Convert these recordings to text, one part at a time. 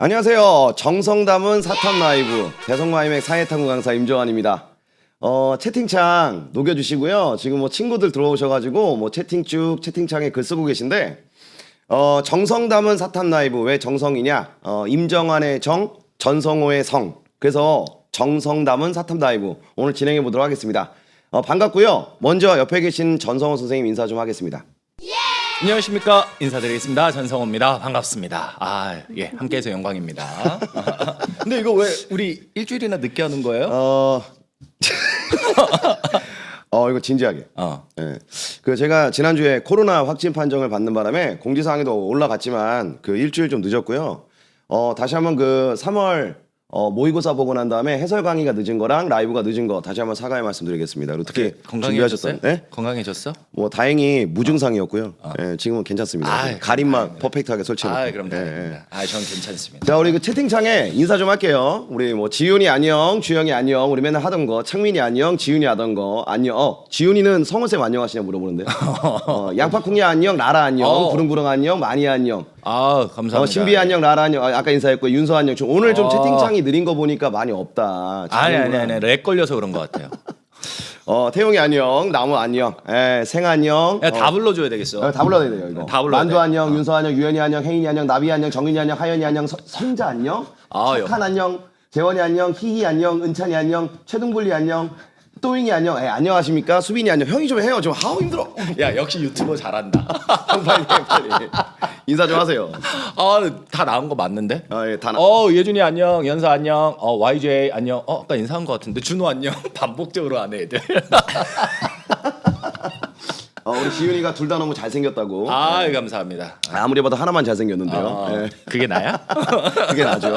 안녕하세요. 정성 담은 사탐 라이브 대성마이맥 사회탐구 강사 임정환입니다. 채팅창 녹여주시고요. 지금 뭐 친구들 들어오셔가지고 뭐 채팅창에 글 쓰고 계신데 정성 담은 사탐 라이브 왜 정성이냐? 임정환의 정, 전성호의 성. 그래서 정성 담은 사탐 라이브 오늘 진행해 보도록 하겠습니다. 반갑고요. 먼저 옆에 계신 전성호 선생님 인사 좀 하겠습니다. 안녕하십니까, 인사드리겠습니다. 전성호입니다. 반갑습니다. 예, 함께해서 영광입니다. 근데 이거 왜 우리 일주일이나 늦게 하는 거예요? 이거 진지하게. 예. 그 제가 지난주에 코로나 확진 판정을 받는 바람에 공지사항에도 올라갔지만 그 일주일 좀 늦었고요. 다시 한번 그 3월 모의고사 보고 난 다음에 해설 강의가 늦은 거랑 라이브가 늦은 거 다시 한번 사과의 말씀드리겠습니다. 그리고 특히 건강해졌어요? 네? 건강해졌어? 뭐 다행히 무증상이었고요. 예, 지금은 괜찮습니다. 가림막 퍼펙트하게 설치해놓고. 그럼 다행입니다. 저는 괜찮습니다. 자, 우리 그 채팅창에 인사 좀 할게요. 우리 뭐 지훈이 안녕, 주영이 안녕, 우리 맨날 하던 거, 창민이 안녕, 지훈이 하던 거 안녕. 지훈이는 성우쌤 안녕하시냐 물어보는데요. 양파쿵이 안녕, 라라 안녕, 부릉부릉 안녕, 많이 안녕. 감사합니다. 신비 안녕, 라라 안녕. 아까 인사했고 윤서 안녕. 오늘 좀 채팅창이 느린 거 보니까 많이 없다. 아니, 렉 걸려서 그런 것 같아요. 태용이 안녕, 나무 안녕, 생 안녕. 다 불러줘야 되겠어. 다 불러야 돼요 이거. 다 불러야 만두 돼. 안녕, 윤서 안녕, 유연이 안녕, 혜인이 안녕, 나비 안녕, 정인이 안녕, 하연이 안녕, 성자 안녕, 착한 안녕, 재원이 안녕, 희희 안녕, 은찬이 안녕, 최동불리 안녕, 또잉이 안녕. 안녕하십니까? 수빈이 안녕. 형이 좀 해요. 좀 하우 힘들어. 야, 역시 유튜버 잘한다. 빨리 인사 좀 하세요. 다 나온 거 맞는데? 예, 다 예준이 안녕, 연사 안녕, YJ 안녕. 아까 인사한 거 같은데 준호 안녕. 반복적으로 하네 애들. 우리 지윤이가 둘 다 너무 잘생겼다고. 감사합니다. 아무리 봐도 하나만 잘생겼는데요. 예. 그게 나야? 그게 나죠.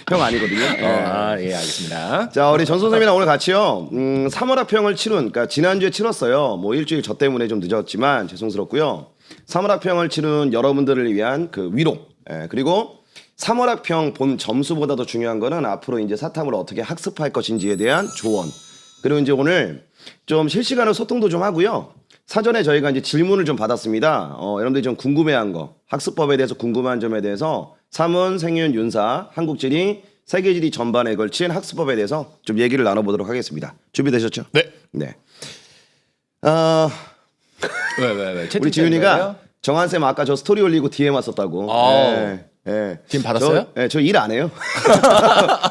형 아니거든요. 예, 알겠습니다. 자, 우리 전 선생님이랑 오늘 같이요. 3월 학평을 그러니까 지난주에 치렀어요. 뭐 일주일 저 때문에 좀 늦었지만 죄송스럽고요. 3월 학평을 치른 여러분들을 위한 그 위로. 그리고 3월 학평 본 점수보다 더 중요한 거는 앞으로 이제 사탐을 어떻게 학습할 것인지에 대한 조언. 그리고 이제 오늘 좀 실시간으로 소통도 좀 하고요. 사전에 저희가 이제 질문을 좀 받았습니다. 여러분들이 좀 궁금해한 거, 학습법에 대해서 궁금한 점에 대해서 사문, 생윤, 윤사, 한국지리, 세계지리 전반에 걸친 학습법에 대해서 좀 얘기를 나눠보도록 하겠습니다. 준비되셨죠? 네. 네. 왜? 우리 지윤이가 정한쌤 아까 저 스토리 올리고 DM 왔었다고. 예. 지금 받았어요? 저 일 안 해요.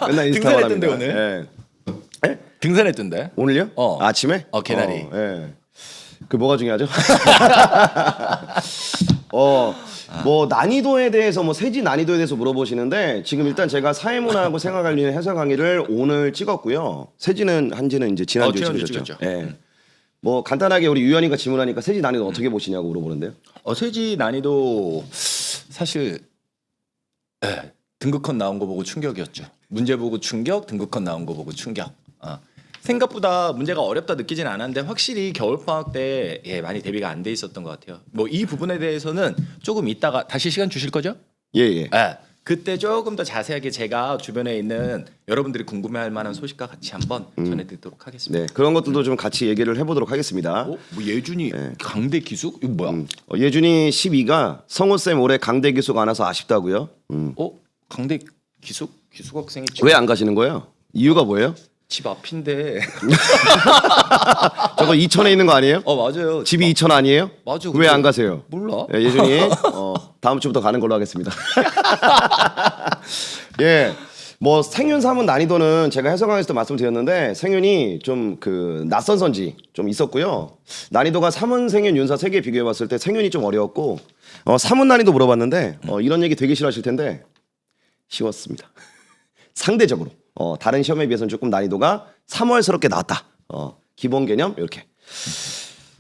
맨날 인스타만 합니다. 등산했던데 오늘. 예. 등산했던데. 오늘요? 아침에? 개나리. 예. 그 뭐가 중요하죠? 뭐 난이도에 대해서 뭐 세지 난이도에 대해서 물어보시는데 지금 일단 제가 사회문화하고 생활관리의 해설 강의를 오늘 찍었고요. 세지는 한지는 이제 지난주에 찍으셨죠. 예. 뭐 간단하게 우리 유연이가 질문하니까 세지 난이도 어떻게 보시냐고 물어보는데요. 세지 난이도 사실 등급컷 나온 거 보고 충격이었죠. 문제 보고 충격, 등급컷 나온 거 보고 충격. 생각보다 문제가 어렵다 느끼진 않았는데 확실히 겨울방학 때 많이 대비가 안 돼 있었던 것 같아요. 뭐 이 부분에 대해서는 조금 이따가 다시 시간 주실 거죠? 예. 그때 조금 더 자세하게 제가 주변에 있는 여러분들이 궁금해할 만한 소식과 같이 한번 전해드리도록 하겠습니다. 네, 그런 것들도 좀 같이 얘기를 해보도록 하겠습니다. 뭐 예준이 강대 기숙? 이거 뭐야? 예준이 12가 성호쌤 올해 강대 기숙 안 와서 아쉽다고요? 강대 기숙 학생이 왜 안 가시는 거예요? 이유가 뭐예요? 집 앞인데. 저거 이천에 있는 거 아니에요? 맞아요. 집이 이천 아니에요? 맞아. 왜 안 가세요? 몰라. 예준이 다음 주부터 가는 걸로 하겠습니다. 예. 뭐 생윤 사문 난이도는 제가 해설 강의에서도 말씀드렸는데 생윤이 좀 그 낯선 선지 좀 있었고요. 난이도가 사문, 생윤, 윤사 세 개 비교해 봤을 때 생윤이 좀 어려웠고 사문 난이도 물어봤는데 이런 얘기 되게 싫어하실 텐데 쉬웠습니다. 상대적으로 다른 시험에 비해서는 조금 난이도가 3월스럽게 나왔다. 기본 개념 이렇게.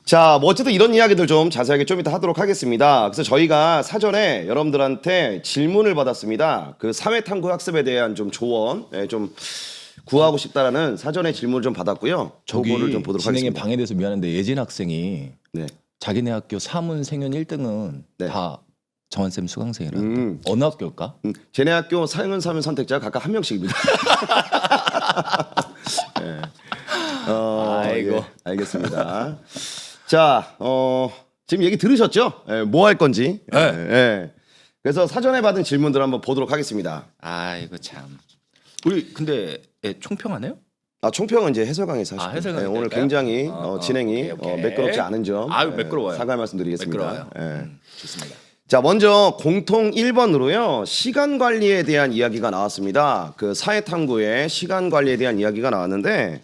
자, 뭐 어쨌든 이런 이야기들 좀 자세하게 좀 이따 하도록 하겠습니다. 그래서 저희가 사전에 여러분들한테 질문을 받았습니다. 그 사회탐구 학습에 대한 좀 조언, 좀 구하고 싶다라는 사전에 질문을 좀 받았고요. 저거를 좀 보도록 진행에 하겠습니다. 방해돼서 미안한데 예진 학생이 네. 자기네 학교 사문 생윤 1등은 다 정한쌤 수강생이라. 어느 학교일까? 쟤네 학교 사용은 사면 선택자 각각 한 명씩입니다. 네. 아이고. 예, 알겠습니다. 자, 지금 얘기 들으셨죠? 뭐 할 건지. 네. 그래서 사전에 받은 질문들 한번 보도록 하겠습니다. 아 이거 참. 우리 근데 총평하나요? 총평은 이제 해설강에서 하시고 해설강이 오늘 될까요? 굉장히 진행이 오케이. 매끄럽지 않은 점 아유, 매끄러워요. 사과의 말씀드리겠습니다. 매끄러워요. 예. 좋습니다. 자, 먼저 공통 1번으로요. 시간 관리에 대한 이야기가 나왔습니다. 그 사회탐구의 시간 관리에 대한 이야기가 나왔는데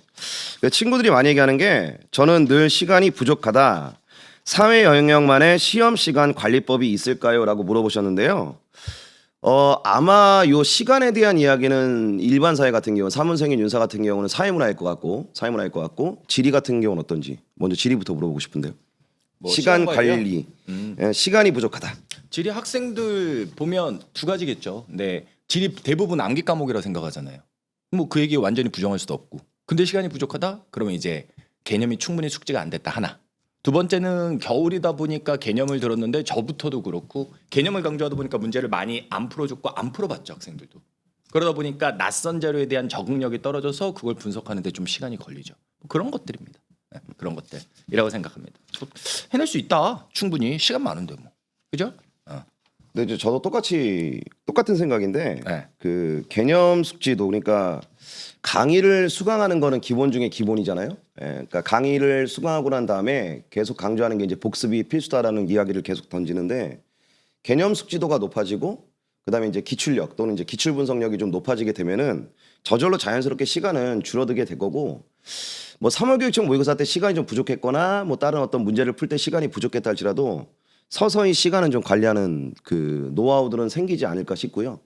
그 친구들이 많이 얘기하는 게 저는 늘 시간이 부족하다. 사회 영역만의 시험 시간 관리법이 있을까요? 라고 물어보셨는데요. 아마 요 시간에 대한 이야기는 일반 사회 같은 경우 사문생인 윤사 같은 경우는 사회문화일 것 같고 지리 같은 경우는 어떤지 먼저 지리부터 물어보고 싶은데요. 뭐 시간 시험 관리요? 관리, 시간이 부족하다. 지리 학생들 보면 두 가지겠죠. 네, 지리 대부분 암기 과목이라 생각하잖아요. 뭐 그 얘기 완전히 부정할 수도 없고. 근데 시간이 부족하다? 그러면 이제 개념이 충분히 숙지가 안 됐다 하나. 두 번째는 겨울이다 보니까 개념을 들었는데 저부터도 그렇고 개념을 강조하다 보니까 문제를 많이 안 풀어줬고 안 풀어봤죠 학생들도. 그러다 보니까 낯선 자료에 대한 적응력이 떨어져서 그걸 분석하는데 좀 시간이 걸리죠. 그런 것들입니다. 네, 그런 것들이라고 생각합니다. 해낼 수 있다. 충분히 시간 많은데 뭐. 그죠? 네, 저도 똑같은 생각인데 네. 그 개념 숙지도 그러니까 강의를 수강하는 거는 기본 중에 기본이잖아요. 그러니까 강의를 수강하고 난 다음에 계속 강조하는 게 이제 복습이 필수다라는 이야기를 계속 던지는데 개념 숙지도가 높아지고 그다음에 이제 기출력 또는 이제 기출 분석력이 좀 높아지게 되면은 저절로 자연스럽게 시간은 줄어들게 될 거고 뭐 3월 교육청 모의고사 때 시간이 좀 부족했거나 뭐 다른 어떤 문제를 풀 때 시간이 부족했다 할지라도 서서히 시간은 좀 관리하는 그 노하우들은 생기지 않을까 싶고요.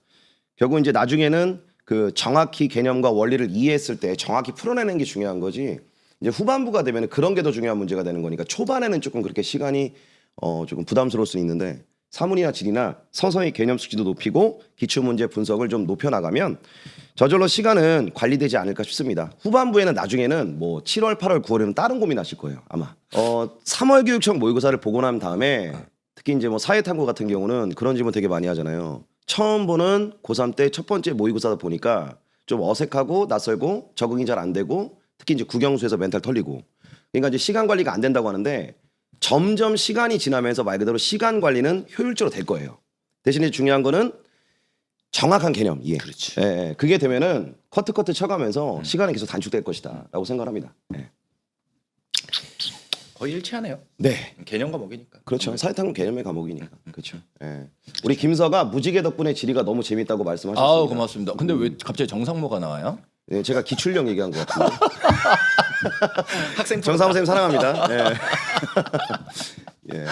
결국 이제 나중에는 그 정확히 개념과 원리를 이해했을 때 정확히 풀어내는 게 중요한 거지. 이제 후반부가 되면 그런 게 더 중요한 문제가 되는 거니까 초반에는 조금 그렇게 시간이 조금 부담스러울 수 있는데 사문이나 지리나 서서히 개념 숙지도 높이고 기출 문제 분석을 좀 높여 나가면 저절로 시간은 관리되지 않을까 싶습니다. 후반부에는 나중에는 뭐 7월, 8월, 9월에는 다른 고민하실 거예요, 아마. 3월 교육청 모의고사를 보고 난 다음에 특히 이제 뭐 사회탐구 같은 경우는 그런 질문 되게 많이 하잖아요. 처음 보는 고3 때 첫 번째 모의고사다 보니까 좀 어색하고 낯설고 적응이 잘 안 되고 특히 이제 국영수에서 멘탈 털리고 그러니까 이제 시간 관리가 안 된다고 하는데 점점 시간이 지나면서 말 그대로 시간 관리는 효율적으로 될 거예요. 대신에 중요한 거는 정확한 개념 이해. 그렇지. 예, 그게 되면은 커트 쳐가면서 시간이 계속 단축될 것이다라고 생각합니다. 예. 거의 일치하네요. 네. 개념 과목이니까. 그렇죠. 사회탐구 개념의 과목이니까. 그렇죠. 예. 우리 김서가 무지개 덕분에 지리가 너무 재밌다고 말씀하셨습니다. 아우 고맙습니다. 근데 왜 갑자기 정상모가 나와요? 예, 제가 기출령 얘기한 것 같은데. 학생 정상호 선생님 사랑합니다. 예. 예.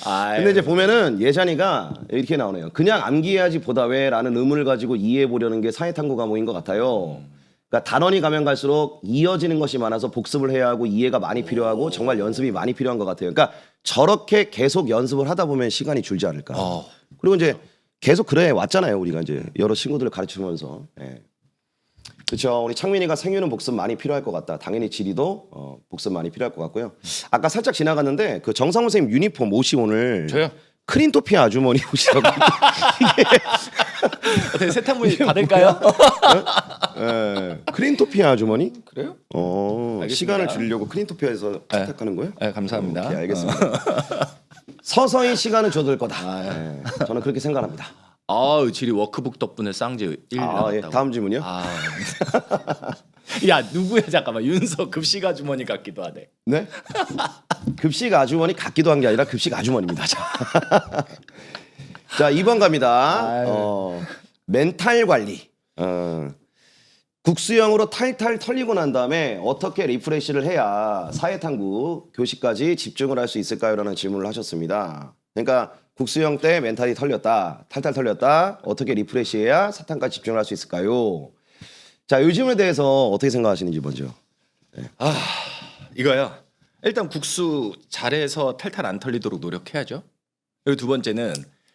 아, 근데 이제 보면은 예찬이가 이렇게 나오네요. 그냥 암기해야지 보다 왜라는 의문을 가지고 이해해 보려는 게 사회탐구 과목인 것 같아요. 그러니까 단원이 가면 갈수록 이어지는 것이 많아서 복습을 해야 하고 이해가 많이 필요하고 정말 연습이 많이 필요한 것 같아요. 그러니까 저렇게 계속 연습을 하다 보면 시간이 줄지 않을까. 그리고 이제 계속 그래 왔잖아요. 우리가 이제 여러 친구들을 가르치면서. 예. 그렇죠. 우리 창민이가 생유는 복습 많이 필요할 것 같다. 당연히 지리도 복습 많이 필요할 것 같고요. 아까 살짝 지나갔는데 그 정상훈 선생님 유니폼 옷이 오늘 저요? 크린토피 아주머니 옷이라고. 어떻게 세탁물 받을까요? 예. 크린토피아 아주머니? 그래요? 알겠습니다. 시간을 줄이려고 크린토피아에서 채택하는 거예요? 네, 감사합니다. 오케이, 알겠습니다. 서서히 시간은 줄어들 거다. 예. 저는 그렇게 생각합니다. 아, 지리 워크북 덕분에 쌍지 1 나왔다고. 예. 다음 질문이요? 야, 누구야? 잠깐만. 윤석 급식 아주머니 같기도 하네. 네? 급식 아주머니 같기도 한 게 아니라 급식 아주머니입니다. 자, 2번 갑니다. 멘탈 관리. 국수형으로 탈탈 털리고 난 다음에 어떻게 리프레시를 해야 사회탐구 교시까지 집중을 할 수 있을까요? 라는 질문을 하셨습니다. 그러니까 국수형 때 멘탈이 털렸다. 탈탈 털렸다. 어떻게 리프레시해야 사탐까지 집중을 할 수 있을까요? 자, 이 질문에 대해서 어떻게 생각하시는지 먼저. 이거요. 일단 국수 잘해서 탈탈 안 털리도록 노력해야죠. 그리고 두 번째는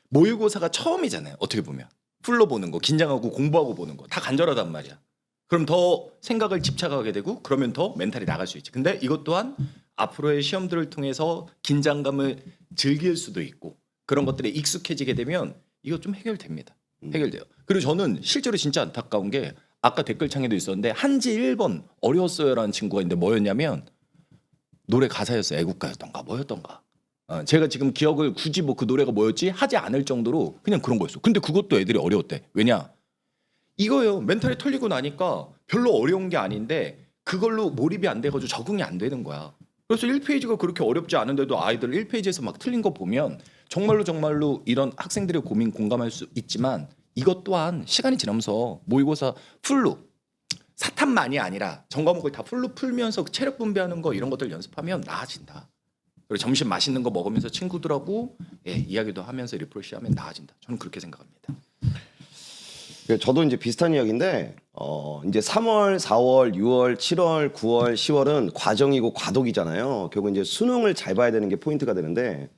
모의고사가 처음이잖아요. 어떻게 보면. 풀로 보는 거, 긴장하고 공부하고 보는 거 다 간절하단 말이야. 그럼 더 생각을 집착하게 되고 그러면 더 멘탈이 나갈 수 있지. 근데 이것 또한 앞으로의 시험들을 통해서 긴장감을 즐길 수도 있고 그런 것들에 익숙해지게 되면 이거 좀 해결됩니다. 해결돼요. 그리고 저는 실제로 진짜 안타까운 게 아까 댓글창에도 있었는데 한지 1번 어려웠어요라는 친구가 있는데 뭐였냐면 노래 가사였어요. 애국가였던가 뭐였던가. 제가 지금 기억을 굳이 뭐 그 노래가 뭐였지 하지 않을 정도로 그냥 그런 거였어. 근데 그것도 애들이 어려웠대. 왜냐? 이거요. 멘탈이 털리고 나니까 별로 어려운 게 아닌데 그걸로 몰입이 안 돼가지고 적응이 안 되는 거야. 그래서 1페이지가 그렇게 어렵지 않은데도 아이들 1페이지에서 막 틀린 거 보면 정말로 이런 학생들의 고민 공감할 수 있지만 이것 또한 시간이 지나면서 모의고사 풀로 사탐만이 아니라 전 과목을 다 풀로 풀면서 체력 분배하는 거 이런 것들 연습하면 나아진다. 그리고 점심 맛있는 거 먹으면서 친구들하고 이야기도 하면서 리프레시하면 나아진다. 저는 그렇게 생각합니다. 저도 이제 비슷한 이야기인데 이제 3월, 4월, 6월, 7월, 9월, 10월은 과정이고 과독이잖아요. 결국 이제 수능을 잘 봐야 되는 게 포인트가 되는데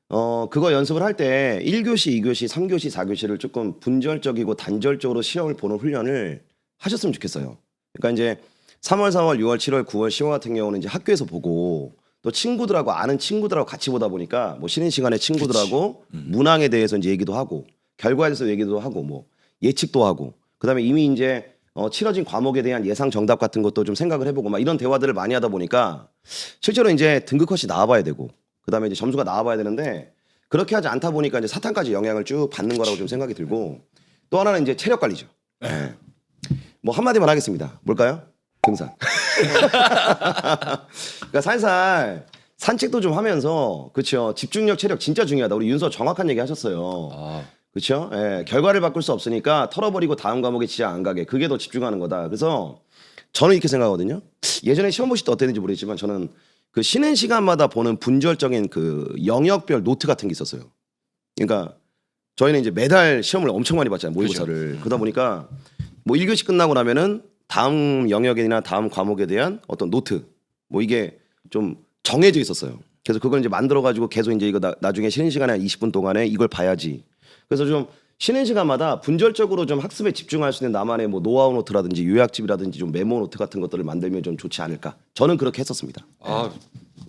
그거 연습을 할 때 1교시, 2교시, 3교시, 4교시를 조금 분절적이고 단절적으로 시험을 보는 훈련을 하셨으면 좋겠어요. 그러니까 이제 3월, 4월, 6월, 7월, 9월, 10월 같은 경우는 이제 학교에서 보고 또 친구들하고 아는 친구들하고 같이 보다 보니까 뭐 쉬는 시간에 친구들하고 문항에 대해서 이제 얘기도 하고 결과에 대해서 얘기도 하고 뭐 예측도 하고 그다음에 이미 이제 치러진 과목에 대한 예상 정답 같은 것도 좀 생각을 해보고 막 이런 대화들을 많이 하다 보니까 실제로 이제 등급 컷이 나와봐야 되고 그다음에 이제 점수가 나와봐야 되는데 그렇게 하지 않다 보니까 이제 사탐까지 영향을 쭉 받는 거라고 좀 생각이 들고 또 하나는 이제 체력 관리죠. 네. 뭐 한마디만 하겠습니다. 뭘까요? 등산. 그러니까 살살 산책도 좀 하면서 그렇죠. 집중력, 체력 진짜 중요하다. 우리 윤서 정확한 얘기 하셨어요. 그렇죠? 예, 결과를 바꿀 수 없으니까 털어버리고 다음 과목에 지장 안 가게. 그게 더 집중하는 거다. 그래서 저는 이렇게 생각하거든요. 예전에 시험 보실 때 어땠는지 모르겠지만 저는 그 쉬는 시간마다 보는 분절적인 그 영역별 노트 같은 게 있었어요. 그러니까 저희는 이제 매달 시험을 엄청 많이 봤잖아요. 모의고사를. 그러다 보니까 뭐 1교시 끝나고 나면은 다음 영역이나 다음 과목에 대한 어떤 노트 뭐 이게 좀 정해져 있었어요. 그래서 그걸 이제 만들어 가지고 계속 이제 이거 나중에 쉬는 시간에 한 20분 동안에 이걸 봐야지. 그래서 좀 쉬는 시간마다 분절적으로 좀 학습에 집중할 수 있는 나만의 뭐 노하우 노트라든지 요약집이라든지 좀 메모 노트 같은 것들을 만들면 좀 좋지 않을까. 저는 그렇게 했었습니다.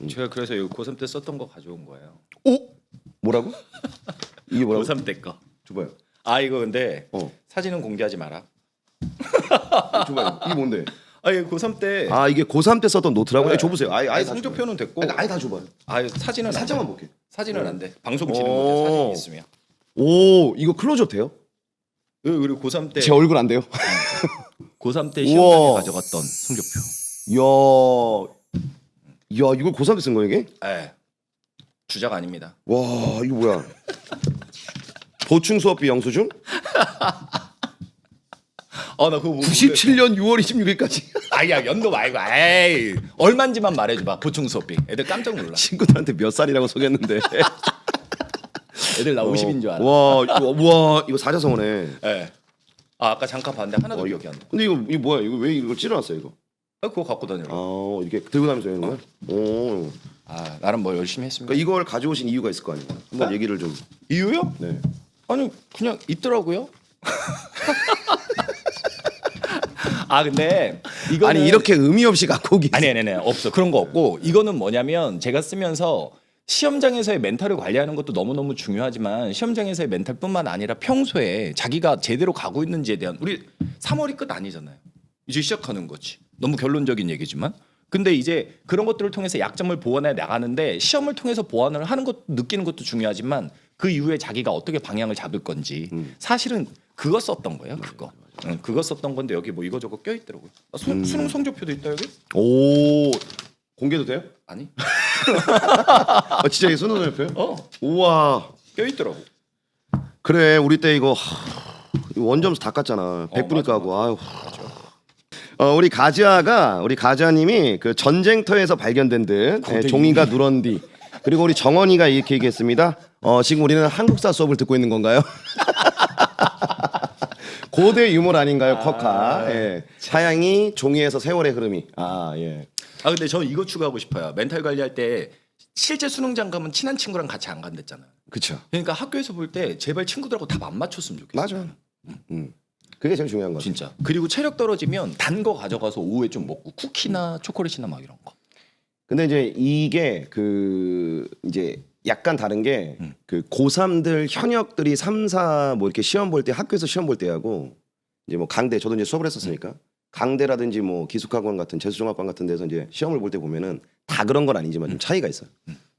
제가 그래서 이거 고3 때 썼던 거 가져온 거예요. 오? 뭐라고? 이게 뭐라고? 고3 때 거. 줘봐요. 이거 근데 사진은 공개하지 마라. 줘봐요. 이게 뭔데? 이거 고3 때. 이게 고3 때 썼던 노트라고? 네. 줘보세요. 아예 다 성적표는 됐고. 아예 다 줘봐요. 사진은 살짝만 안 돼. 볼게. 사진은 안 돼. 방송 지는 거죠. 사진이 있으면. 오, 이거 클로즈업 돼요? 그리고 고3 때 제 얼굴 안 돼요? 고3 때 우와. 시험장에 가져갔던 성적표. 이야, 이걸 고3 때 쓴 거야 이게? 네. 주작 아닙니다. 와, 이거 뭐야? 보충 수업비 영수증? 나 그거 97년 6월 26일까지. 야 연도 말고. 에이. 얼마인지만 말해줘봐. 보충 수업비. 애들 깜짝 놀라. 친구들한테 몇 살이라고 속였는데. 애들 나 50인 줄 알아. 와, 이거 사자성어네. 네. 아까 잠깐 봤는데 하나도 기억이 안 나. 근데 이거 뭐야? 이거 왜 이걸 찔러놨어요 이거? 그거 갖고 다니라고. 이렇게 들고 다니면서 하는 거야? 오. 나름 뭐 열심히 했습니다. 그러니까 이걸 가져오신 이유가 있을 거 아니에요? 한번 얘기를 좀. 이유요? 네. 아니 그냥 있더라고요. 근데 이거는 아니 이렇게 의미 없이 갖고 오기. 아니 없어. 그런 거 없고 이거는 뭐냐면 제가 쓰면서 시험장에서의 멘탈을 관리하는 것도 너무너무 중요하지만 시험장에서의 멘탈뿐만 아니라 평소에 자기가 제대로 가고 있는지에 대한 우리 3월이 끝 아니잖아요. 이제 시작하는 거지. 너무 결론적인 얘기지만 근데 이제 그런 것들을 통해서 약점을 보완해 나가는데 시험을 통해서 보완을 하는 것 느끼는 것도 중요하지만 그 이후에 자기가 어떻게 방향을 잡을 건지 사실은 그거 썼던 거예요. 그거 썼던 건데 여기 뭐 이거저거 껴 있더라고요. 수능 성적표도 있다 여기? 오. 공개도 돼요? 아니 진짜 이게 수능 옆에요? 우와. 껴 있더라고. 그래 우리 때 이거 원점수 다 깠잖아. 100분이 맞아, 까고. 아유. 우리 가지아님이 그 전쟁터에서 발견된 듯 종이가 누런 뒤 그리고 우리 정원이가 이렇게 얘기했습니다. 지금 우리는 한국사 수업을 듣고 있는 건가요? 고대 유물 아닌가요? 커카. 예. 사양이 종이에서 세월의 흐름이. 예. 근데 저는 이거 추가하고 싶어요. 멘탈 관리할 때 실제 수능장 가면 친한 친구랑 같이 안 간댔잖아요. 그렇죠. 그러니까 학교에서 볼 때 제발 친구들하고 답 안 맞췄으면 좋겠어. 맞아. 그게 제일 중요한 거죠. 진짜. 그리고 체력 떨어지면 단 거 가져가서 오후에 좀 먹고 쿠키나 초콜릿이나 막 이런 거. 근데 이제 이게 이제 약간 다른 게 그 고3들 현역들이 3, 4 뭐 이렇게 시험 볼 때 학교에서 시험 볼 때하고 이제 뭐 강대 저도 이제 수업을 했었으니까 강대라든지 뭐 기숙학원 같은 재수종합반 같은 데서 이제 시험을 볼 때 보면은 다 그런 건 아니지만 좀 차이가 있어요.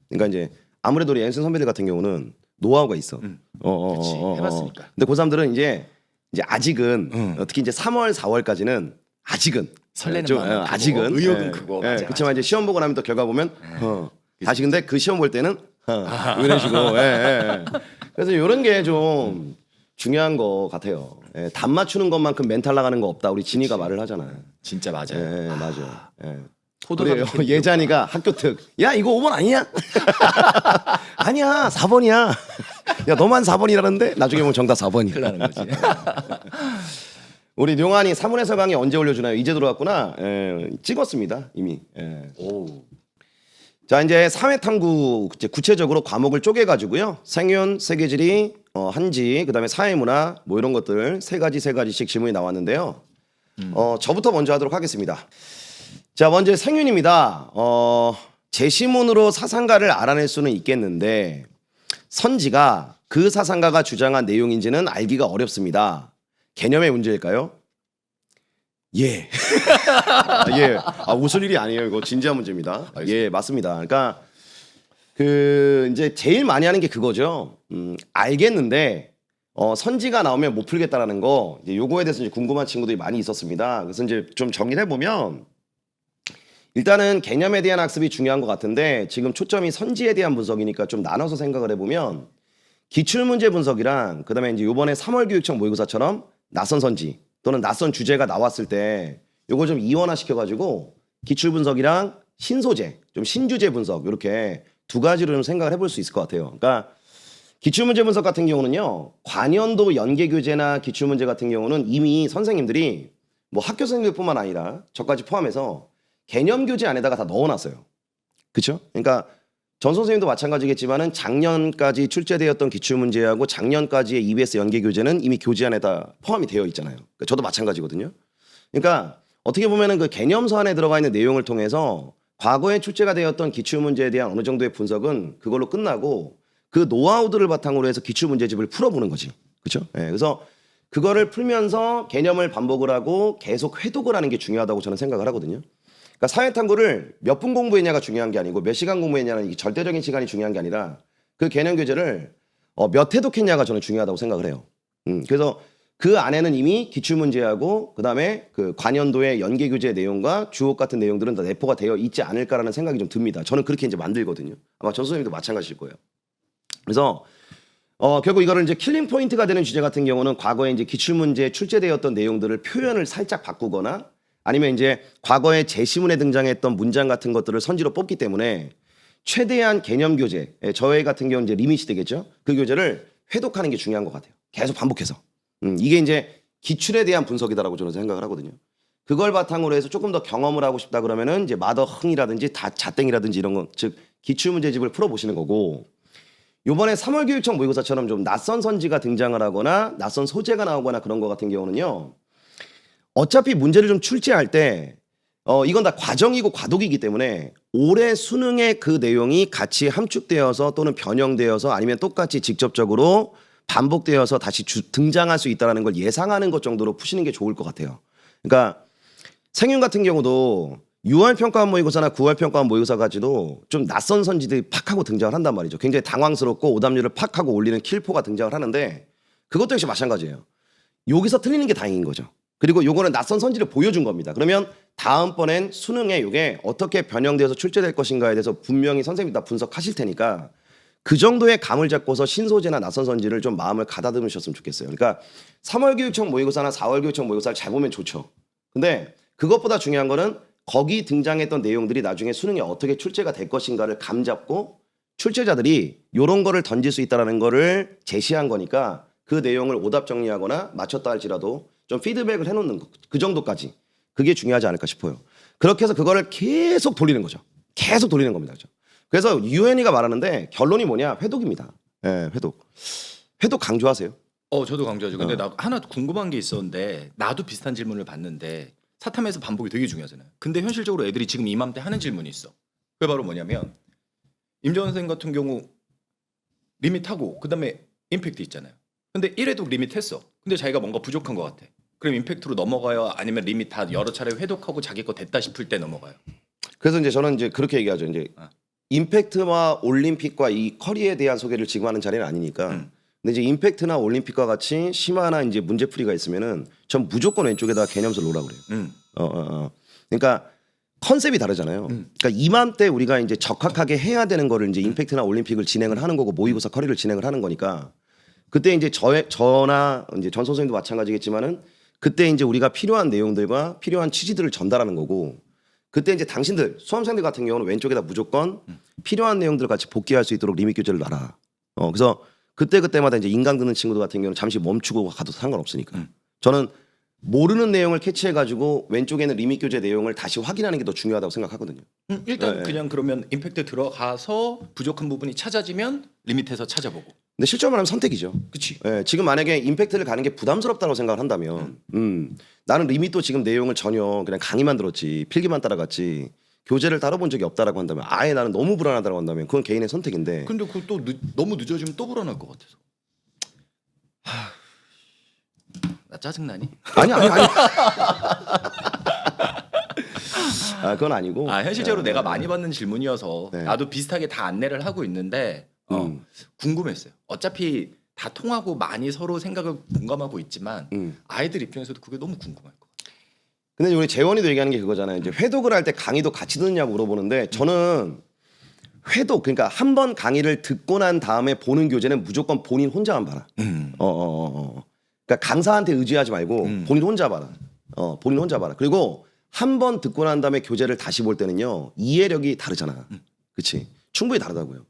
그러니까 이제 아무래도 우리 앤슨 선배들 같은 경우는 노하우가 있어. 그치, 해봤으니까. 근데 그 사람들은 이제 아직은 특히 이제 3월, 4월까지는 아직은 설레는 좀, 마음은 크고, 아직은 의욕은 크고. 맞아, 그렇지만 이제 시험 보고 나면 또 결과 보면 다시 근데 그 시험 볼 때는 이런 식으로. 그래서 이런 게 좀 중요한 거 같아요. 답 맞추는 것만큼 멘탈 나가는 거 없다. 우리 진이가 말을 하잖아요. 진짜 맞아요. 맞아. 포도당 우리 예찬이가 학교 특. 야 이거 5번 아니야? 아니야 4번이야. 야 너만 4번이라는데 나중에 보면 정답 4번이야. 큰일 나는 거지. 우리 룡환이 사문에서 강의 언제 올려주나요? 이제 들어왔구나. 찍었습니다 이미. 오. 자 이제 사회탐구 이제 구체적으로 과목을 쪼개가지고요. 생윤, 세계지리, 한지, 그다음에 사회문화 뭐 이런 것들 세 가지씩 질문이 나왔는데요. 저부터 먼저 하도록 하겠습니다. 자 먼저 생윤입니다. 제시문으로 사상가를 알아낼 수는 있겠는데 선지가 그 사상가가 주장한 내용인지는 알기가 어렵습니다. 개념의 문제일까요? 예. 예. 웃을 일이 아니에요. 이거 진지한 문제입니다. 예, 맞습니다. 그러니까 그 이제 제일 많이 하는 게 그거죠. 알겠는데 선지가 나오면 못 풀겠다라는 거. 이제 요거에 대해서 이제 궁금한 친구들이 많이 있었습니다. 그래서 이제 좀 정리를 해보면 일단은 개념에 대한 학습이 중요한 것 같은데 지금 초점이 선지에 대한 분석이니까 좀 나눠서 생각을 해보면 기출문제 분석이랑 그다음에 이제 요번에 3월 교육청 모의고사처럼 낯선 선지 또는 낯선 주제가 나왔을 때 요거 좀 이원화 시켜가지고 기출 분석이랑 신소재, 좀 신주제 분석 이렇게 두 가지로 좀 생각을 해볼 수 있을 것 같아요. 그러니까 기출문제 분석 같은 경우는요, 관연도 연계교재나 기출문제 같은 경우는 이미 선생님들이 뭐 학교 선생님들뿐만 아니라 저까지 포함해서 개념교재 안에다가 다 넣어놨어요. 그렇죠? 그러니까 전 선생님도 마찬가지겠지만은 작년까지 출제되었던 기출문제하고 작년까지의 EBS 연계교재는 이미 교재 안에 다 포함이 되어 있잖아요. 그러니까 저도 마찬가지거든요. 그러니까 어떻게 보면은 그 개념서 안에 들어가 있는 내용을 통해서 과거에 출제가 되었던 기출문제에 대한 어느 정도의 분석은 그걸로 끝나고 그 노하우들을 바탕으로 해서 기출문제집을 풀어보는 거지. 그렇죠? 그래서 그거를 풀면서 개념을 반복을 하고 계속 회독을 하는 게 중요하다고 저는 생각을 하거든요. 그러니까 사회탐구를 몇 분 공부했냐가 중요한 게 아니고 몇 시간 공부했냐는 이게 절대적인 시간이 중요한 게 아니라 그 개념 교재를 몇 회독했냐가 저는 중요하다고 생각을 해요. 그래서 그 안에는 이미 기출문제하고 그다음에 그 관연도의 연계교재 내용과 주옥 같은 내용들은 다 내포가 되어 있지 않을까라는 생각이 좀 듭니다. 저는 그렇게 이제 만들거든요. 아마 전 선생님도 마찬가지일 거예요. 그래서 결국 이거를 이제 킬링 포인트가 되는 주제 같은 경우는 과거에 이제 기출문제에 출제되었던 내용들을 표현을 살짝 바꾸거나 아니면 이제 과거에 제시문에 등장했던 문장 같은 것들을 선지로 뽑기 때문에 최대한 개념 교재, 저희 같은 경우는 이제 리밋이 되겠죠. 그 교재를 회독하는 게 중요한 것 같아요. 계속 반복해서. 이게 이제 기출에 대한 분석이다라고 저는 생각을 하거든요. 그걸 바탕으로 해서 조금 더 경험을 하고 싶다 그러면은 이제 마더흥이라든지 자땡이라든지 이런 거, 즉 기출 문제집을 풀어보시는 거고. 요번에 3월 교육청 모의고사처럼 좀 낯선 선지가 등장을 하거나 낯선 소재가 나오거나 그런 거 같은 경우는요. 어차피 문제를 좀 출제할 때 이건 다 과정이고 과독이기 때문에 올해 수능에 그 내용이 같이 함축되어서 또는 변형되어서 아니면 똑같이 직접적으로 반복되어서 다시 등장할 수 있다는 걸 예상하는 것 정도로 푸시는 게 좋을 것 같아요. 그러니까 생윤 같은 경우도 6월 평가원 모의고사나 9월 평가원 모의고사까지도 좀 낯선 선지들이 팍 하고 등장을 한단 말이죠. 굉장히 당황스럽고 오답률을 팍 하고 올리는 킬포가 등장을 하는데 그것도 역시 마찬가지예요. 여기서 틀리는 게 다행인 거죠. 그리고 요거는 낯선 선지를 보여준 겁니다. 그러면 다음번엔 수능에 이게 어떻게 변형되어서 출제될 것인가에 대해서 분명히 선생님이 다 분석하실 테니까 그 정도의 감을 잡고서 신소재나 낯선 선지를 좀 마음을 가다듬으셨으면 좋겠어요. 그러니까 3월 교육청 모의고사나 4월 교육청 모의고사를 잘 보면 좋죠. 근데 그것보다 중요한 거는 거기 등장했던 내용들이 나중에 수능에 어떻게 출제가 될 것인가를 감 잡고 출제자들이 이런 거를 던질 수 있다는 거를 제시한 거니까 그 내용을 오답 정리하거나 맞췄다 할지라도 좀 피드백을 해놓는 거, 그 정도까지 그게 중요하지 않을까 싶어요. 그렇게 해서 그거를 계속 돌리는 거죠. 계속 돌리는 겁니다. 그렇죠? 그래서 유엔이가 말하는데 결론이 뭐냐? 회독입니다. 예, 회독. 회독 강조하세요? 저도 강조하죠. 근데 나 하나 궁금한 게 있었는데 나도 비슷한 질문을 받는데 사탐에서 반복이 되게 중요하잖아요. 근데 현실적으로 애들이 지금 이맘때 하는 질문이 있어. 그게 바로 뭐냐면 임정원 선생님 같은 경우 리밋하고 그다음에 임팩트 있잖아요. 근데 1회독 리밋했어. 근데 자기가 뭔가 부족한 것 같아. 그럼 임팩트로 넘어가요? 아니면 리밋 다 여러 차례 회독하고 자기 거 됐다 싶을 때 넘어가요? 그래서 이제 저는 이제 그렇게 얘기하죠. 이제 임팩트와 올림픽과 이 커리에 대한 소개를 지금 하는 자리는 아니니까. 근데 이제 임팩트나 올림픽과 같이 심화나 이제 문제풀이가 있으면은 전 무조건 왼쪽에다 개념을 놓으라고 그래요. 그러니까 컨셉이 다르잖아요. 그러니까 이맘때 우리가 이제 적합하게 해야 되는 거를 이제 임팩트나 올림픽을 진행을 하는 거고 모의고사 커리를 진행을 하는 거니까 그때 이제 저나 이제 전 선생님도 마찬가지겠지만은 그때 이제 우리가 필요한 내용들과 필요한 취지들을 전달하는 거고 그때 이제 당신들 수험생들 같은 경우는 왼쪽에다 무조건 필요한 내용들을 같이 복귀할 수 있도록 리밋 교재를 놔라. 그래서 그때마다 이제 인강 듣는 친구들 같은 경우는 잠시 멈추고 가도 상관없으니까. 저는 모르는 내용을 캐치해가지고 왼쪽에 있는 리밋 교재 내용을 다시 확인하는 게 더 중요하다고 생각하거든요. 일단 네. 그냥 그러면 임팩트 들어가서 부족한 부분이 찾아지면 리밋해서 찾아보고. 근데 실제로 말하면 선택이죠. 그치. 예, 지금 만약에 임팩트를 가는 게 부담스럽다고 생각을 한다면 나는 리밋도 지금 내용을 전혀 그냥 강의만 들었지 필기만 따라갔지 교재를 다뤄본 적이 없다라고 한다면 아예 나는 너무 불안하다고 한다면 그건 개인의 선택인데 근데 그거 또 너무 늦어지면 또 불안할 것 같아서. 나 짜증나니? 아니 아 그건 아니고 현실적으로 네. 내가 많이 받는 질문이어서 네. 나도 비슷하게 다 안내를 하고 있는데 궁금했어요. 어차피 다 통하고 많이 서로 생각을 공감하고 있지만 아이들 입장에서도 그게 너무 궁금할 것 같아요. 근데 우리 재원이도 얘기하는 게 그거잖아요. 이제 회독을 할 때 강의도 같이 듣느냐고 물어보는데 저는 회독 그러니까 한 번 강의를 듣고 난 다음에 보는 교재는 무조건 본인 혼자만 봐라. 그러니까 강사한테 의지하지 말고 본인 혼자 봐라. 본인 혼자 봐라. 그리고 한 번 듣고 난 다음에 교재를 다시 볼 때는요 이해력이 다르잖아. 그렇지? 충분히 다르다고요.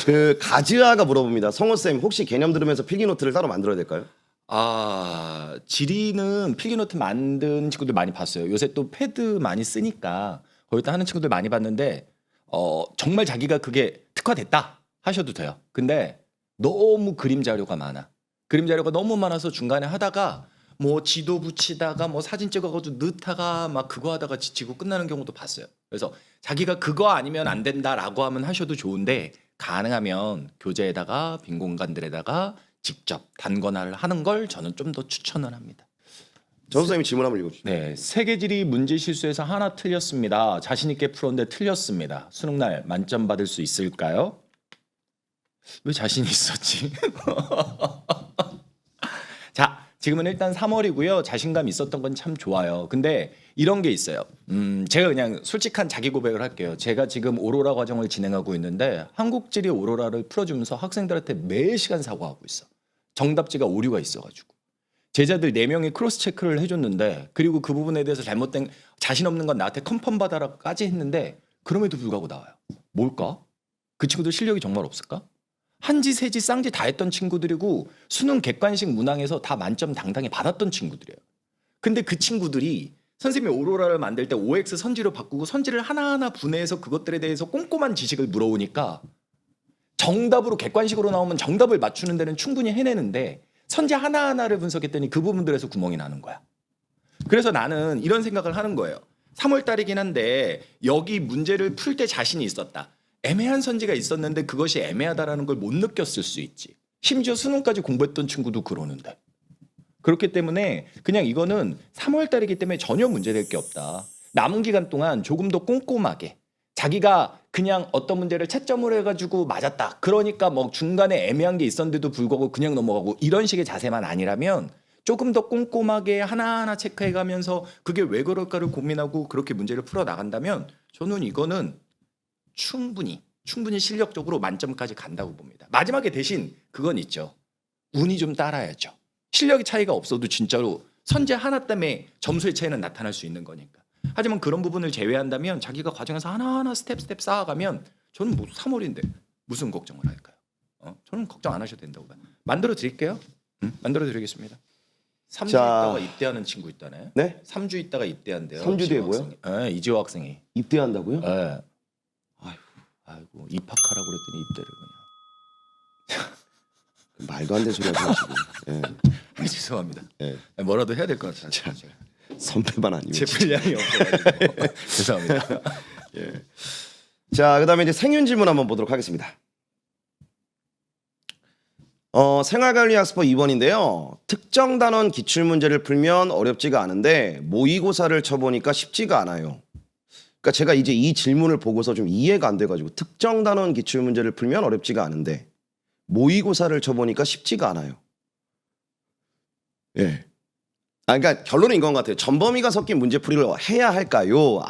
그 가즈아가 물어봅니다. 성호 쌤 혹시 개념 들으면서 필기 노트를 따로 만들어야 될까요? 지리는 필기노트 만든 친구들 많이 봤어요. 요새 또 패드 많이 쓰니까 거기다 하는 친구들 많이 봤는데 정말 자기가 그게 특화됐다 하셔도 돼요. 근데 너무 그림 자료가 많아. 그림 자료가 너무 많아서 중간에 하다가 뭐 지도 붙이다가 뭐 사진 찍어가지고 넣다가 막 그거 하다가 지치고 끝나는 경우도 봤어요. 그래서 자기가 그거 아니면 안 된다라고 하면 하셔도 좋은데 가능하면 교재에다가 빈 공간들에다가 직접 단권화를 하는 걸 저는 좀 더 추천을 합니다. 전 선생님 질문 한번 읽어주시죠. 네, 세계지리 문제 실수에서 하나 틀렸습니다. 자신 있게 풀었는데 틀렸습니다. 수능 날 만점 받을 수 있을까요? 왜 자신 있었지? 자, 지금은 일단 3월이고요. 자신감 있었던 건 참 좋아요. 근데 이런 게 있어요. 제가 그냥 솔직한 자기 고백을 할게요. 제가 지금 오로라 과정을 진행하고 있는데 한국지리 오로라를 풀어주면서 학생들한테 매 시간 사고하고 있어. 정답지가 오류가 있어가지고. 제자들 4명이 크로스 체크를 해줬는데 그리고 그 부분에 대해서 잘못된 자신 없는 건 나한테 컨펌 받아라까지 했는데 그럼에도 불구하고 나와요. 뭘까? 그 친구들 실력이 정말 없을까? 한지 세지 쌍지 다 했던 친구들이고 수능 객관식 문항에서 다 만점 당당히 받았던 친구들이에요. 근데 그 친구들이 선생님이 오로라를 만들 때 OX 선지로 바꾸고 선지를 하나하나 분해해서 그것들에 대해서 꼼꼼한 지식을 물어오니까 정답으로 객관식으로 나오면 정답을 맞추는 데는 충분히 해내는데 선지 하나하나를 분석했더니 그 부분들에서 구멍이 나는 거야. 그래서 나는 이런 생각을 하는 거예요. 3월 달이긴 한데 여기 문제를 풀 때 자신이 있었다. 애매한 선지가 있었는데 그것이 애매하다라는 걸 못 느꼈을 수 있지. 심지어 수능까지 공부했던 친구도 그러는데. 그렇기 때문에 그냥 이거는 3월 달이기 때문에 전혀 문제될 게 없다. 남은 기간 동안 조금 더 꼼꼼하게 자기가 그냥 어떤 문제를 채점을 해가지고 맞았다. 그러니까 뭐 중간에 애매한 게 있었는데도 불구하고 그냥 넘어가고 이런 식의 자세만 아니라면 조금 더 꼼꼼하게 하나하나 체크해가면서 그게 왜 그럴까를 고민하고 그렇게 문제를 풀어 나간다면 저는 이거는 충분히 실력적으로 만점까지 간다고 봅니다. 마지막에 대신 그건 있죠. 운이 좀 따라야죠. 실력이 차이가 없어도 진짜로 선제 하나 때문에 점수의 차이는 나타날 수 있는 거니까. 하지만 그런 부분을 제외한다면 자기가 과정에서 하나하나 스텝 쌓아가면 저는 뭐 3월인데 무슨 걱정을 할까요? 저는 걱정 안 하셔도 된다고 봐요. 만들어 드릴게요. 만들어 드리겠습니다. 3주 있다가 입대하는 친구 있다네. 네? 3주 있다가 입대한대요. 3주 뒤에 뭐요? 네, 이지호 학생이. 입대한다고요? 네. 아이고 입학하라고 그랬더니 입대를 그냥. 말도 안 되는 소리 하시고. 예. 죄송합니다. 예. 뭐라도 해야 될 것 같아요. 제가. 선배만 아니면. 제 분량이 없어가지고. 죄송합니다. 예. 자, 그다음에 이제 생윤 질문 한번 보도록 하겠습니다. 생활관리학습법 2번인데요. 특정 단원 기출 문제를 풀면 어렵지가 않은데 모의고사를 쳐보니까 쉽지가 않아요. 그러니까 제가 이제 이 질문을 보고서 좀 이해가 안 돼가지고 특정 단원 기출 문제를 풀면 어렵지가 않은데 모의고사를 쳐보니까 쉽지가 않아요. 예. 그러니까 결론은 이건 것 같아요. 전범위가 섞인 문제풀이를 해야 할까요?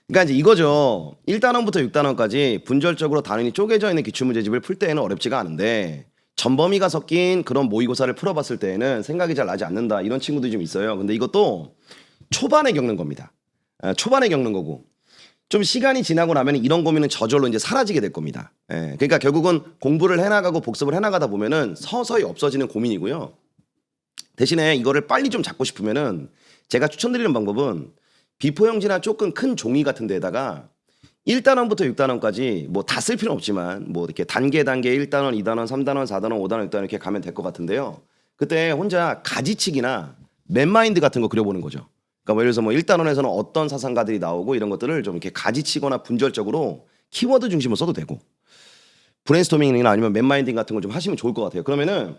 그러니까 이제 이거죠. 1단원부터 6단원까지 분절적으로 단원이 쪼개져 있는 기출문제집을 풀 때에는 어렵지가 않은데 전범위가 섞인 그런 모의고사를 풀어봤을 때에는 생각이 잘 나지 않는다. 이런 친구들이 좀 있어요. 근데 이것도 초반에 겪는 겁니다. 초반에 겪는 거고. 좀 시간이 지나고 나면 이런 고민은 저절로 이제 사라지게 될 겁니다. 그러니까 결국은 공부를 해나가고 복습을 해나가다 보면은 서서히 없어지는 고민이고요. 대신에 이거를 빨리 좀 잡고 싶으면은 제가 추천드리는 방법은 비포 형지나 조금 큰 종이 같은 데다가 1단원부터 6단원까지 뭐 다 쓸 필요는 없지만 뭐 이렇게 단계 1단원, 2단원, 3단원, 4단원, 5단원, 6단원 이렇게 가면 될 것 같은데요. 그때 혼자 가지치기나 맵마인드 같은 거 그려보는 거죠. 그러니까 뭐 예를 들어서 뭐 1단원에서는 어떤 사상가들이 나오고 이런 것들을 좀 이렇게 가지치거나 분절적으로 키워드 중심으로 써도 되고 브레인스토밍이나 아니면 맵마인딩 같은 걸 좀 하시면 좋을 것 같아요. 그러면은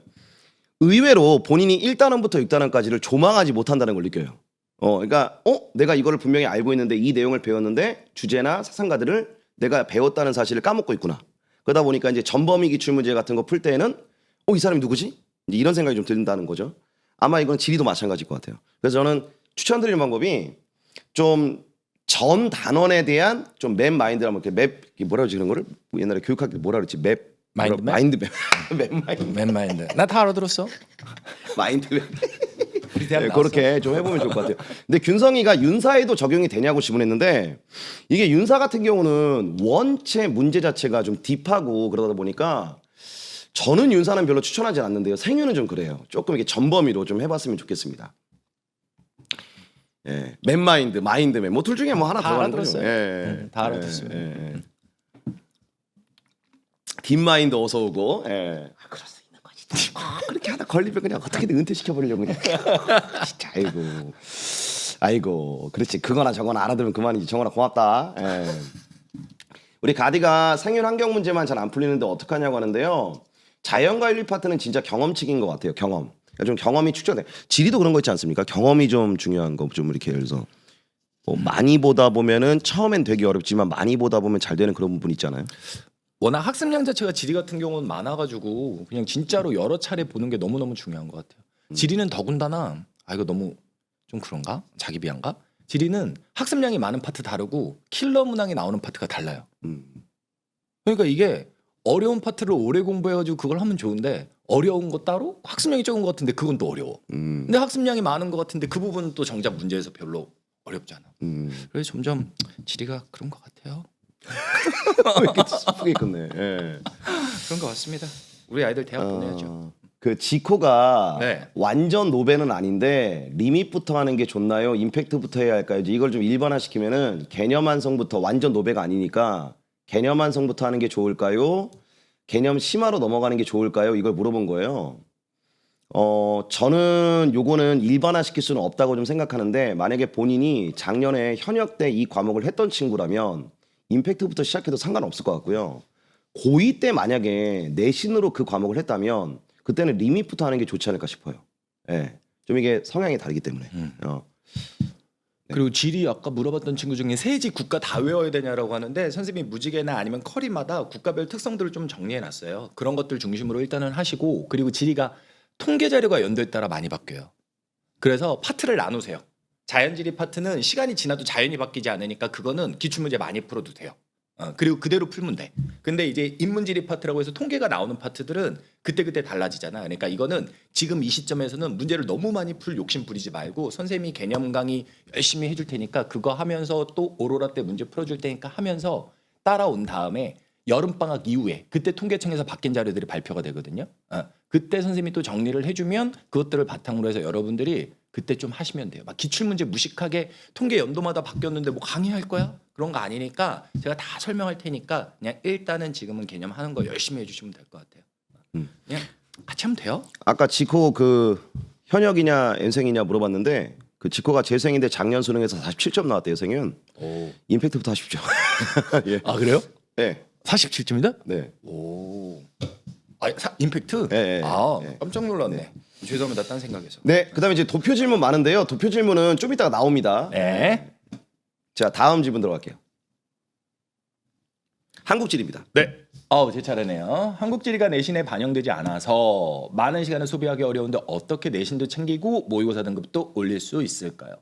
의외로 본인이 1단원부터 6단원까지를 조망하지 못한다는 걸 느껴요. 그러니까 내가 이거를 분명히 알고 있는데 이 내용을 배웠는데 주제나 사상가들을 내가 배웠다는 사실을 까먹고 있구나. 그러다 보니까 이제 전범위 기출 문제 같은 거 풀 때에는 이 사람이 누구지? 이제 이런 생각이 좀 든다는 거죠. 아마 이건 지리도 마찬가지일 것 같아요. 그래서 저는 추천드리는 방법이 좀 전 단원에 대한 좀 맵 마인드라 뭐 이렇게 맵 뭐라 그러지 그런 거를 옛날에 교육학교 때 뭐라 그랬지? 맵 마인드 맵? 마인드 맵 맵 마인드 맨마인드. 나 다 알아들었어. 마인드 맵 우리 대학 네, 나왔어. 그렇게 좀 해보면 좋을 것 같아요. 근데 균성이가 윤사에도 적용이 되냐고 질문했는데 이게 윤사 같은 경우는 원체 문제 자체가 좀 딥하고 그러다 보니까 저는 윤사는 별로 추천하지 않는데요. 생윤은 좀 그래요. 조금 이렇게 전범위로 좀 해봤으면 좋겠습니다. 예, 맵마인드, 마인드맵 뭐 둘 중에 뭐 하나 다 들어가는 거죠. 알아들었어요. 다 알아듣습니다. 딥마인드 어서 오고. 그럴 수 있는 거지. 그렇게 하다 걸리면 그냥 어떻게든 은퇴시켜 버리려고 그냥. 진짜 아이고. 그렇지. 그거나 저거나 알아들으면 그만이지. 정원아 고맙다. 우리 가디가 생윤 환경 문제만 잘 안 풀리는데 어떡하냐고 하는데요. 자연과 인류 파트는 진짜 경험칙인 것 같아요. 경험. 그러니까 좀 경험이 축적돼. 지리도 그런 거 있지 않습니까? 경험이 좀 중요한 거 좀 이렇게 예를 들어서 뭐 많이 보다 보면은 처음엔 되게 어렵지만 많이 보다 보면 잘 되는 그런 부분 있잖아요. 워낙 학습량 자체가 지리 같은 경우는 많아가지고 그냥 진짜로 여러 차례 보는 게 너무너무 중요한 것 같아요. 지리는 더군다나 이거 너무 좀 그런가? 자기 비한가? 지리는 학습량이 많은 파트 다르고 킬러 문항이 나오는 파트가 달라요. 그러니까 이게 어려운 파트를 오래 공부해가지고 그걸 하면 좋은데 어려운 거 따로 학습량이 적은 것 같은데 그건 또 어려워. 근데 학습량이 많은 것 같은데 그 부분은 또 정작 문제에서 별로 어렵잖아. 그래서 점점 지리가 그런 것 같아요. 이렇게 슬프게 끝내. 예. 그런 것 같습니다. 우리 아이들 대학 보내야죠. 그 지코가 네. 완전 노베는 아닌데 리밋부터 하는 게 좋나요? 임팩트부터 해야 할까요? 이걸 좀 일반화시키면은 개념 완성부터 완전 노베가 아니니까 개념 완성부터 하는 게 좋을까요? 개념 심화로 넘어가는 게 좋을까요? 이걸 물어본 거예요. 저는 요거는 일반화시킬 수는 없다고 좀 생각하는데 만약에 본인이 작년에 현역 때 이 과목을 했던 친구라면 임팩트부터 시작해도 상관없을 것 같고요. 고2 때 만약에 내신으로 그 과목을 했다면 그때는 리밋부터 하는 게 좋지 않을까 싶어요. 예. 좀 이게 성향이 다르기 때문에. 그리고 지리 아까 물어봤던 친구 중에 세지 국가 다 외워야 되냐라고 하는데 선생님이 무지개나 아니면 커리마다 국가별 특성들을 좀 정리해놨어요. 그런 것들 중심으로 일단은 하시고 그리고 지리가 통계 자료가 연도에 따라 많이 바뀌어요. 그래서 파트를 나누세요. 자연지리 파트는 시간이 지나도 자연이 바뀌지 않으니까 그거는 기출문제 많이 풀어도 돼요. 그리고 그대로 풀면 돼. 근데 이제 인문지리 파트라고 해서 통계가 나오는 파트들은 그때그때 달라지잖아. 그러니까 이거는 지금 이 시점에서는 문제를 너무 많이 풀 욕심 부리지 말고 선생님이 개념 강의 열심히 해줄 테니까 그거 하면서 또 오로라 때 문제 풀어줄 테니까 하면서 따라온 다음에 여름방학 이후에 그때 통계청에서 바뀐 자료들이 발표가 되거든요. 그때 선생님이 또 정리를 해주면 그것들을 바탕으로 해서 여러분들이 그때 좀 하시면 돼요. 막 기출문제 무식하게 통계 연도마다 바뀌었는데 뭐 강의할 거야? 그런 거 아니니까 제가 다 설명할 테니까 그냥 일단은 지금은 개념 하는 거 열심히 해주시면 될 것 같아요. 그냥 같이 하면 돼요. 아까 지코 그 현역이냐 엔생이냐 물어봤는데 그 지코가 재생인데 작년 수능에서 47점 나왔대요. 생은. 임팩트부터 하십시오. 예. 아 그래요? 네. 47점이다? 네. 오. 임팩트? 예, 예, 아 예. 깜짝 놀랐네. 죄송합니다. 딴 생각에서. 네, 그다음에 이제 도표 질문 많은데요. 도표 질문은 좀 이따가 나옵니다. 네. 자, 다음 질문 들어갈게요. 한국질입니다. 네. 제 차례네요. 한국지리가 내신에 반영되지 않아서 많은 시간을 소비하기 어려운데 어떻게 내신도 챙기고 모의고사 등급도 올릴 수 있을까요?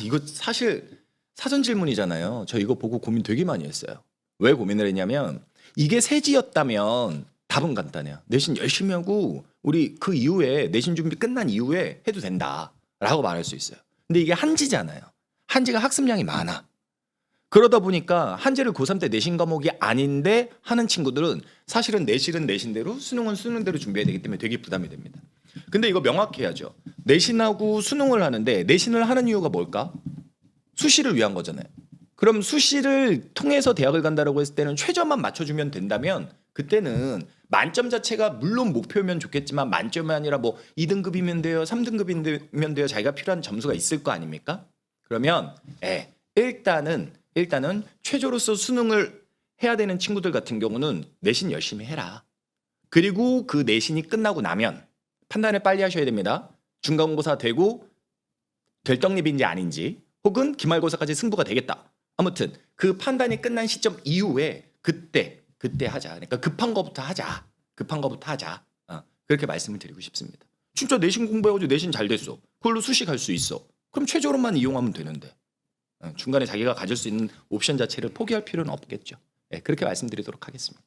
이거 사실 사전 질문이잖아요. 저 이거 보고 고민 되게 많이 했어요. 왜 고민을 했냐면 이게 세지였다면 답은 간단해요. 내신 열심히 하고 우리 그 이후에 내신 준비 끝난 이후에 해도 된다라고 말할 수 있어요. 근데 이게 한지잖아요. 한지가 학습량이 많아. 그러다 보니까 한지를 고3 때 내신 과목이 아닌데 하는 친구들은 사실은 내실은 내신대로 수능은 수능대로 준비해야 되기 때문에 되게 부담이 됩니다. 근데 이거 명확히 해야죠. 내신하고 수능을 하는데 내신을 하는 이유가 뭘까? 수시를 위한 거잖아요. 그럼 수시를 통해서 대학을 간다라고 했을 때는 최저만 맞춰주면 된다면 그때는 만점 자체가 물론 목표면 좋겠지만 만점이 아니라 뭐 2등급이면 돼요, 3등급이면 돼요. 자기가 필요한 점수가 있을 거 아닙니까? 그러면 일단은 최저로서 수능을 해야 되는 친구들 같은 경우는 내신 열심히 해라. 그리고 그 내신이 끝나고 나면 판단을 빨리 하셔야 됩니다. 중간고사 되고 결떡립인지 아닌지 혹은 기말고사까지 승부가 되겠다. 아무튼 그 판단이 끝난 시점 이후에 그때 하자. 그러니까 급한 거부터 하자. 그렇게 말씀을 드리고 싶습니다. 진짜 내신 공부해가지고 내신 잘 됐어. 그걸로 수시 갈 수 있어. 그럼 최저로만 이용하면 되는데 중간에 자기가 가질 수 있는 옵션 자체를 포기할 필요는 없겠죠. 그렇게 말씀드리도록 하겠습니다.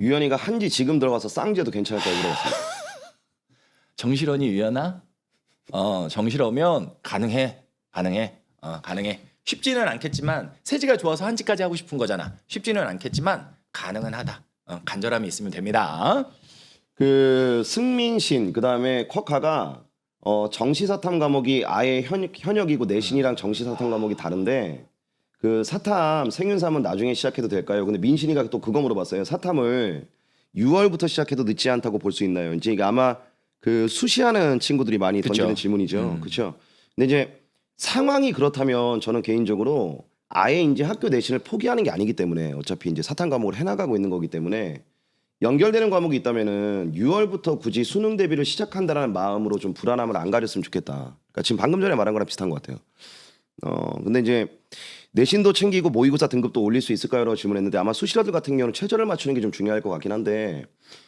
유연이가 한지 지금 들어가서 쌍지해도 괜찮을까요? 물어봤습니다. 정실원이 유연아? 정실하면 가능해. 쉽지는 않겠지만 세지가 좋아서 한지까지 하고 싶은 거잖아. 쉽지는 않겠지만 가능은 하다. 간절함이 있으면 됩니다. 그 승민신 그다음에 쿼카가 정시사탐 과목이 아예 현역이고 내신이랑 정시사탐 과목이 다른데 그 사탐 생윤삼은 나중에 시작해도 될까요? 근데 민신이가 또 그거 물어봤어요. 사탐을 6월부터 시작해도 늦지 않다고 볼 수 있나요? 이제 이게 아마 그 수시하는 친구들이 많이 그쵸. 던지는 질문이죠. 그렇죠? 근데 이제 상황이 그렇다면 저는 개인적으로 아예 이제 학교 내신을 포기하는 게 아니기 때문에 어차피 이제 사탐 과목을 해나가고 있는 거기 때문에 연결되는 과목이 있다면은 6월부터 굳이 수능 대비를 시작한다라는 마음으로 좀 불안함을 안 가졌으면 좋겠다. 그러니까 지금 방금 전에 말한 거랑 비슷한 것 같아요. 근데 이제 내신도 챙기고 모의고사 등급도 올릴 수 있을까요?라고 질문했는데 아마 수시라들 같은 경우는 최저를 맞추는 게 좀 중요할 것 같긴 한데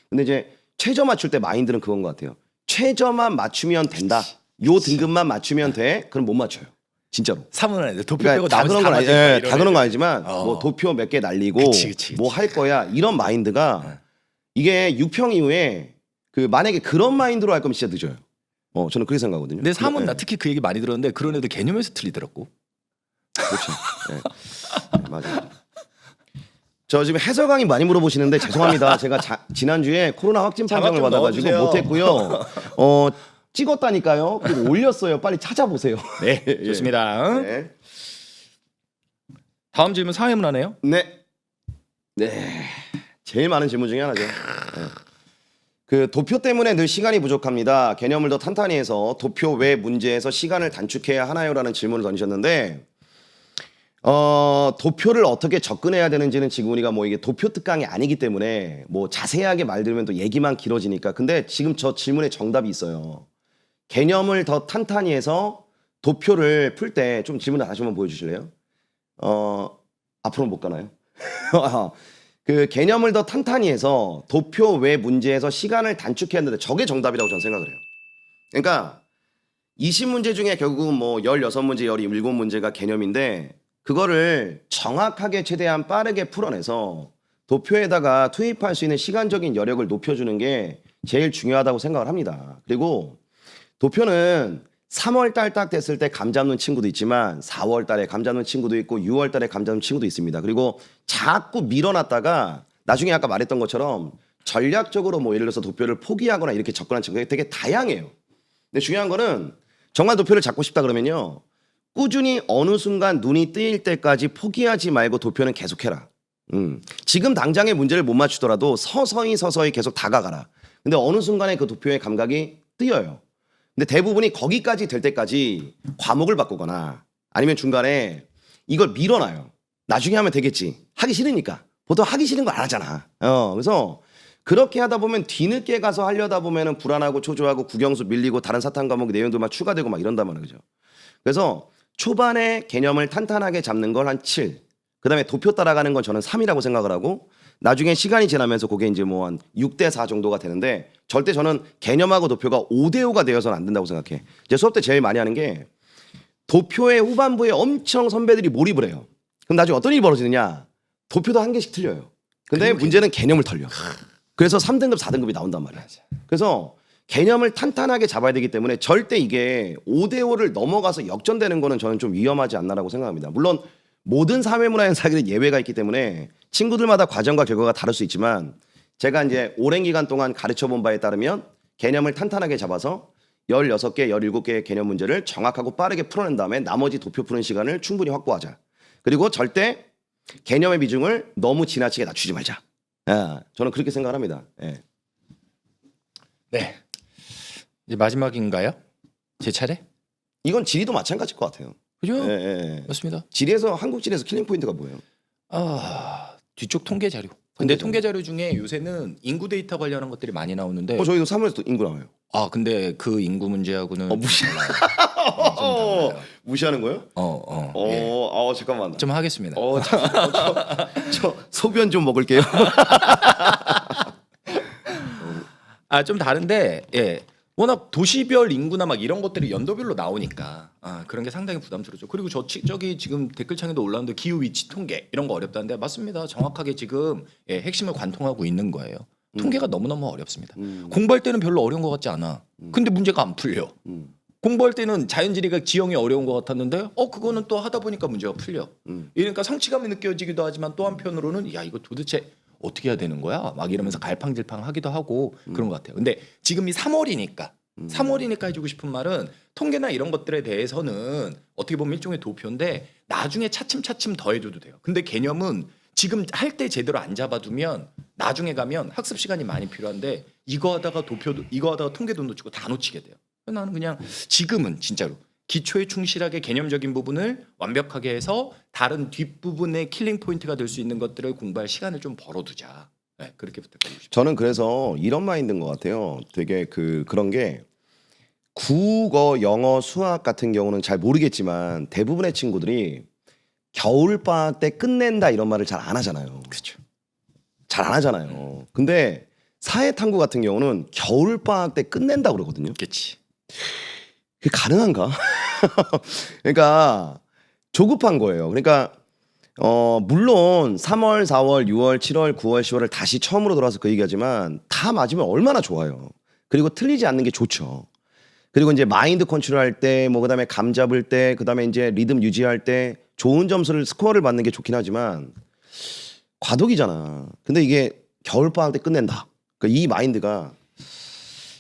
근데 이제 최저 맞출 때 마인드는 그건 것 같아요. 최저만 맞추면 된다. 요 등급만 맞추면 돼. 그럼 못 맞춰요. 진짜로. 3은 아닌데 도표 그러니까 빼고 다 나머지 그런 건 아니, 맞을 거야, 예, 이런 다 그런 거 애들. 아니지만 뭐 도표 몇 개 날리고 그치. 뭐 할 거야 이런 마인드가 이게 6평 이후에 그 만약에 그런 마인드로 할 거면 진짜 늦어요. 저는 그렇게 생각하거든요. 근데 3은 예, 나 특히 그 얘기 많이 들었는데 그런 애들 개념에서 틀리더라고. 그렇죠. 예. 맞아요. 저 지금 해설강의 많이 물어보시는데 죄송합니다. 제가 지난주에 코로나 확진 판정을 좀 받아가지고 넣어주세요. 못했고요. 찍었다니까요. 그리고 올렸어요. 빨리 찾아보세요. 네, 예. 좋습니다. 네. 다음 질문 사회문화네요. 네. 제일 많은 질문 중에 하나죠. 네. 그 도표 때문에 늘 시간이 부족합니다. 개념을 더 탄탄히 해서 도표 외 문제에서 시간을 단축해야 하나요라는 질문을 던지셨는데 도표를 어떻게 접근해야 되는지는 지금 우리가 뭐 이게 도표 특강이 아니기 때문에 뭐 자세하게 말들면 또 얘기만 길어지니까 근데 지금 저 질문에 정답이 있어요. 개념을 더 탄탄히 해서 도표를 풀 때 좀 질문을 다시 한번 보여주실래요? 앞으로는 못 가나요? 그 개념을 더 탄탄히 해서 도표 외 문제에서 시간을 단축해야 하는데 저게 정답이라고 저는 생각을 해요. 그러니까 20문제 중에 결국은 뭐 16문제, 17문제가 개념인데 그거를 정확하게 최대한 빠르게 풀어내서 도표에다가 투입할 수 있는 시간적인 여력을 높여주는 게 제일 중요하다고 생각을 합니다. 그리고 도표는 3월 달 딱 됐을 때 감 잡는 친구도 있지만 4월 달에 감 잡는 친구도 있고 6월 달에 감 잡는 친구도 있습니다. 그리고 자꾸 밀어놨다가 나중에 아까 말했던 것처럼 전략적으로 뭐 예를 들어서 도표를 포기하거나 이렇게 접근하는 친구가 되게 다양해요. 근데 중요한 거는 정말 도표를 잡고 싶다 그러면요. 꾸준히 어느 순간 눈이 뜨일 때까지 포기하지 말고 도표는 계속해라. 지금 당장의 문제를 못 맞추더라도 서서히 계속 다가가라. 근데 어느 순간에 그 도표의 감각이 뜨여요. 근데 대부분이 거기까지 될 때까지 과목을 바꾸거나 아니면 중간에 이걸 밀어놔요. 나중에 하면 되겠지. 하기 싫으니까. 보통 하기 싫은 거 안 하잖아. 그래서 그렇게 하다 보면 뒤늦게 가서 하려다 보면은 불안하고 초조하고 국영수 밀리고 다른 사탕 과목 내용들만 추가되고 막 이런단 말이죠. 그래서 초반에 개념을 탄탄하게 잡는 걸 한 7. 그다음에 도표 따라가는 건 저는 3이라고 생각을 하고 나중에 시간이 지나면서 그게 이제 뭐 한 6대 4 정도가 되는데 절대 저는 개념하고 도표가 5대 5가 되어서는 안 된다고 생각해. 이제 수업 때 제일 많이 하는 게 도표의 후반부에 엄청 선배들이 몰입을 해요. 그럼 나중에 어떤 일이 벌어지느냐? 도표도 한 개씩 틀려요. 근데 문제는 개념을 털려. 그래서 3등급, 4등급이 나온단 말이야. 그래서 개념을 탄탄하게 잡아야 되기 때문에 절대 이게 5대 5를 넘어가서 역전되는 거는 저는 좀 위험하지 않나라고 생각합니다. 물론 모든 사회문화 현상에는 예외가 있기 때문에 친구들마다 과정과 결과가 다를 수 있지만 제가 이제 오랜 기간 동안 가르쳐 본 바에 따르면 개념을 탄탄하게 잡아서 16개, 17개의 개념 문제를 정확하고 빠르게 풀어낸 다음에 나머지 도표 푸는 시간을 충분히 확보하자. 그리고 절대 개념의 비중을 너무 지나치게 낮추지 말자. 예, 저는 그렇게 생각합니다. 예. 네. 이제 마지막인가요? 제 차례? 이건 지리도 마찬가지일 것 같아요. 그죠? 예, 예. 맞습니다. 지리에서 한국 지리에서 킬링 포인트가 뭐예요? 뒤쪽 통계 자료. 근데 통계 자료 중에 요새는 인구 데이터 관련한 것들이 많이 나오는데 저희도 사무에서 인구 나와요. 근데 그 인구 문제하고는 무시. 좀 달라요. 무시하는 거예요? 예. 잠깐만. 좀 하겠습니다. 저 소변 좀 먹을게요. 좀 다른데 예. 워낙 도시별 인구나 막 이런 것들이 연도별로 나오니까 그런 게 상당히 부담스럽죠. 그리고 저기 지금 댓글창에도 올라오는데 기후 위치 통계 이런 거 어렵다는데 맞습니다. 정확하게 지금 핵심을 관통하고 있는 거예요. 통계가 너무너무 어렵습니다. 공부할 때는 별로 어려운 것 같지 않아. 근데 문제가 안 풀려. 공부할 때는 자연지리가 지형이 어려운 것 같았는데 그거는 또 하다 보니까 문제가 풀려. 그러니까 성취감이 느껴지기도 하지만 또 한편으로는 야 이거 도대체 어떻게 해야 되는 거야? 막 이러면서 갈팡질팡 하기도 하고 그런 것 같아요. 근데 지금이 3월이니까 3월이니까 해주고 싶은 말은 통계나 이런 것들에 대해서는 어떻게 보면 일종의 도표인데 나중에 차츰차츰 더해줘도 돼요. 근데 개념은 지금 할 때 제대로 안 잡아두면 나중에 가면 학습 시간이 많이 필요한데 이거 하다가 통계도 놓치고 다 놓치게 돼요. 나는 그냥 지금은 진짜로 기초에 충실하게 개념적인 부분을 완벽하게 해서 다른 뒷부분의 킬링 포인트가 될 수 있는 것들을 공부할 시간을 좀 벌어두자. 네, 그렇게 부탁드리고 싶습니다. 저는 그래서 이런 마인드인 것 같아요. 되게 그런 게 국어, 영어, 수학 같은 경우는 잘 모르겠지만 대부분의 친구들이 겨울방학 때 끝낸다 이런 말을 잘 안 하잖아요. 그렇죠. 잘 안 하잖아요. 근데 사회탐구 같은 경우는 겨울방학 때 끝낸다 그러거든요. 그렇지. 그게 가능한가? 그러니까 조급한 거예요. 그러니까 물론 3월, 4월, 6월, 7월, 9월, 10월을 다시 처음으로 돌아서 그 얘기하지만 다 맞으면 얼마나 좋아요. 그리고 틀리지 않는 게 좋죠. 그리고 이제 마인드 컨트롤할 때, 뭐 그다음에 감 잡을 때, 그다음에 이제 리듬 유지할 때 좋은 점수를 스코어를 받는 게 좋긴 하지만 과도기잖아. 근데 이게 겨울방학 때 끝낸다. 그러니까 이 마인드가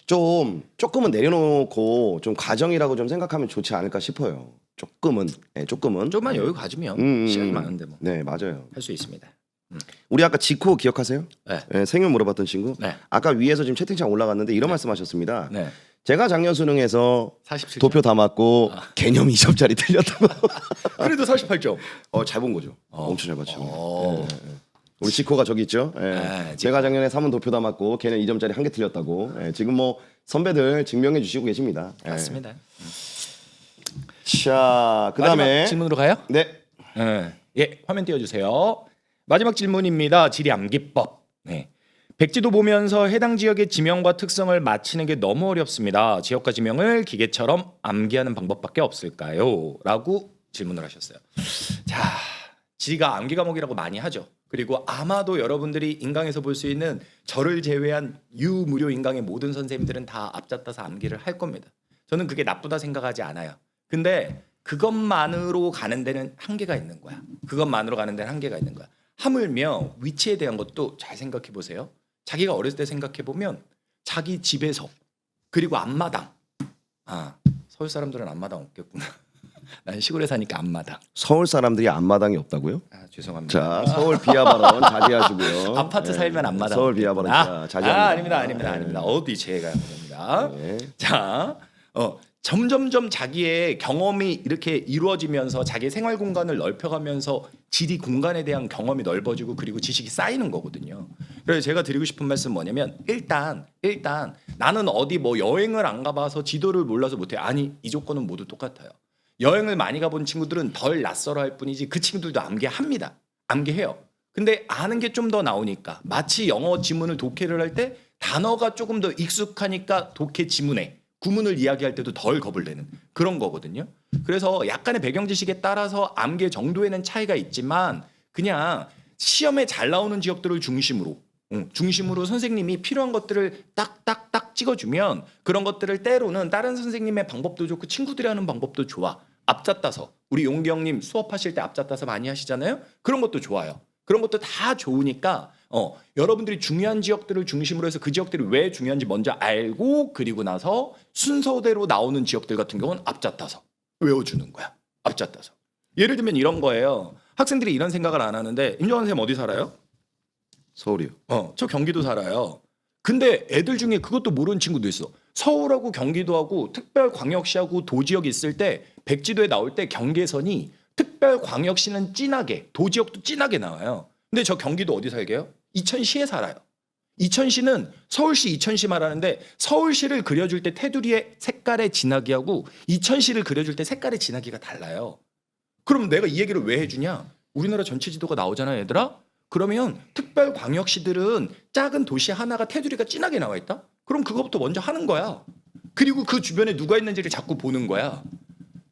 조금은 내려놓고 좀 과정이라고 좀 생각하면 좋지 않을까 싶어요. 조금은. 조금만 여유 가지면 시간이 많은데 뭐. 네, 맞아요. 할 수 있습니다. 우리 아까 지코 기억하세요? 네. 네, 생윤 물어봤던 친구. 네. 아까 위에서 지금 채팅창 올라갔는데 이런 말씀하셨습니다. 네. 제가 작년 수능에서 47점. 도표 다 맞고 개념 2점짜리 틀렸다고. 그래도 48점. 잘 본 거죠. 엄청 잘 봤죠. 어. 우리 지코가 저기 있죠. 예. 네, 제가 작년에 3문 도표 다 맞고 걔는 2점짜리 한 개 틀렸다고. 예, 지금 뭐 선배들 증명해 주시고 계십니다. 예. 맞습니다. 자, 그다음에 마지막 질문으로 가요? 네. 예, 화면 띄워주세요. 마지막 질문입니다. 지리 암기법. 네. 백지도 보면서 해당 지역의 지명과 특성을 맞히는 게 너무 어렵습니다. 지역과 지명을 기계처럼 암기하는 방법밖에 없을까요? 라고 질문을 하셨어요. 자, 지리가 암기 과목이라고 많이 하죠. 그리고 아마도 여러분들이 인강에서 볼 수 있는 저를 제외한 유무료 인강의 모든 선생님들은 다 앞잡다서 암기를 할 겁니다. 저는 그게 나쁘다 생각하지 않아요. 근데 그것만으로 가는 데는 한계가 있는 거야. 그것만으로 가는 데는 한계가 있는 거야. 하물며 위치에 대한 것도 잘 생각해 보세요. 자기가 어렸을 때 생각해 보면 자기 집에서 그리고 앞마당. 서울 사람들은 앞마당 없겠구나. 난 시골에 사니까 앞마당. 서울 사람들이 앞마당이 없다고요? 죄송합니다. 자, 서울 비하 발언 자제하시고요. 아파트 살면 앞마당. 서울 비하 발언 자제합니다. 아닙니다. 어디 제가 합니다. 네. 자, 점점점 자기의 경험이 이렇게 이루어지면서 자기의 생활 공간을 넓혀가면서 지리 공간에 대한 경험이 넓어지고 그리고 지식이 쌓이는 거거든요. 그래서 제가 드리고 싶은 말씀 뭐냐면 일단 나는 어디 뭐 여행을 안 가봐서 지도를 몰라서 못해. 아니 이 조건은 모두 똑같아요. 여행을 많이 가본 친구들은 덜 낯설어 할 뿐이지 그 친구들도 암기합니다. 암기해요. 근데 아는 게 좀 더 나오니까 마치 영어 지문을 독해를 할 때 단어가 조금 더 익숙하니까 독해 지문에 구문을 이야기할 때도 덜 겁을 내는 그런 거거든요. 그래서 약간의 배경 지식에 따라서 암기 정도에는 차이가 있지만 그냥 시험에 잘 나오는 지역들을 중심으로 선생님이 필요한 것들을 딱딱딱 찍어주면 그런 것들을 때로는 다른 선생님의 방법도 좋고 친구들이 하는 방법도 좋아. 앞잡다서 우리 용기 형님 수업하실 때 앞잡다서 많이 하시잖아요. 그런 것도 좋아요. 그런 것도 다 좋으니까 여러분들이 중요한 지역들을 중심으로 해서 그 지역들이 왜 중요한지 먼저 알고 그리고 나서 순서대로 나오는 지역들 같은 경우는 앞잡다서 외워주는 거야. 앞잡다서. 예를 들면 이런 거예요. 학생들이 이런 생각을 안 하는데 임정환 선생님 어디 살아요? 서울이요. 저 경기도 살아요. 근데 애들 중에 그것도 모르는 친구도 있어. 서울하고 경기도하고 특별광역시하고 도지역 있을 때 백지도에 나올 때 경계선이 특별광역시는 진하게 도지역도 진하게 나와요. 근데 저 경기도 어디 살게요? 이천시에 살아요. 이천시는 서울시 이천시 말하는데 서울시를 그려줄 때 테두리의 색깔의 진하기하고 이천시를 그려줄 때 색깔의 진하기가 달라요. 그럼 내가 이 얘기를 왜 해주냐? 우리나라 전체 지도가 나오잖아 얘들아. 그러면 특별광역시들은 작은 도시 하나가 테두리가 진하게 나와 있다? 그럼 그거부터 먼저 하는 거야. 그리고 그 주변에 누가 있는지를 자꾸 보는 거야.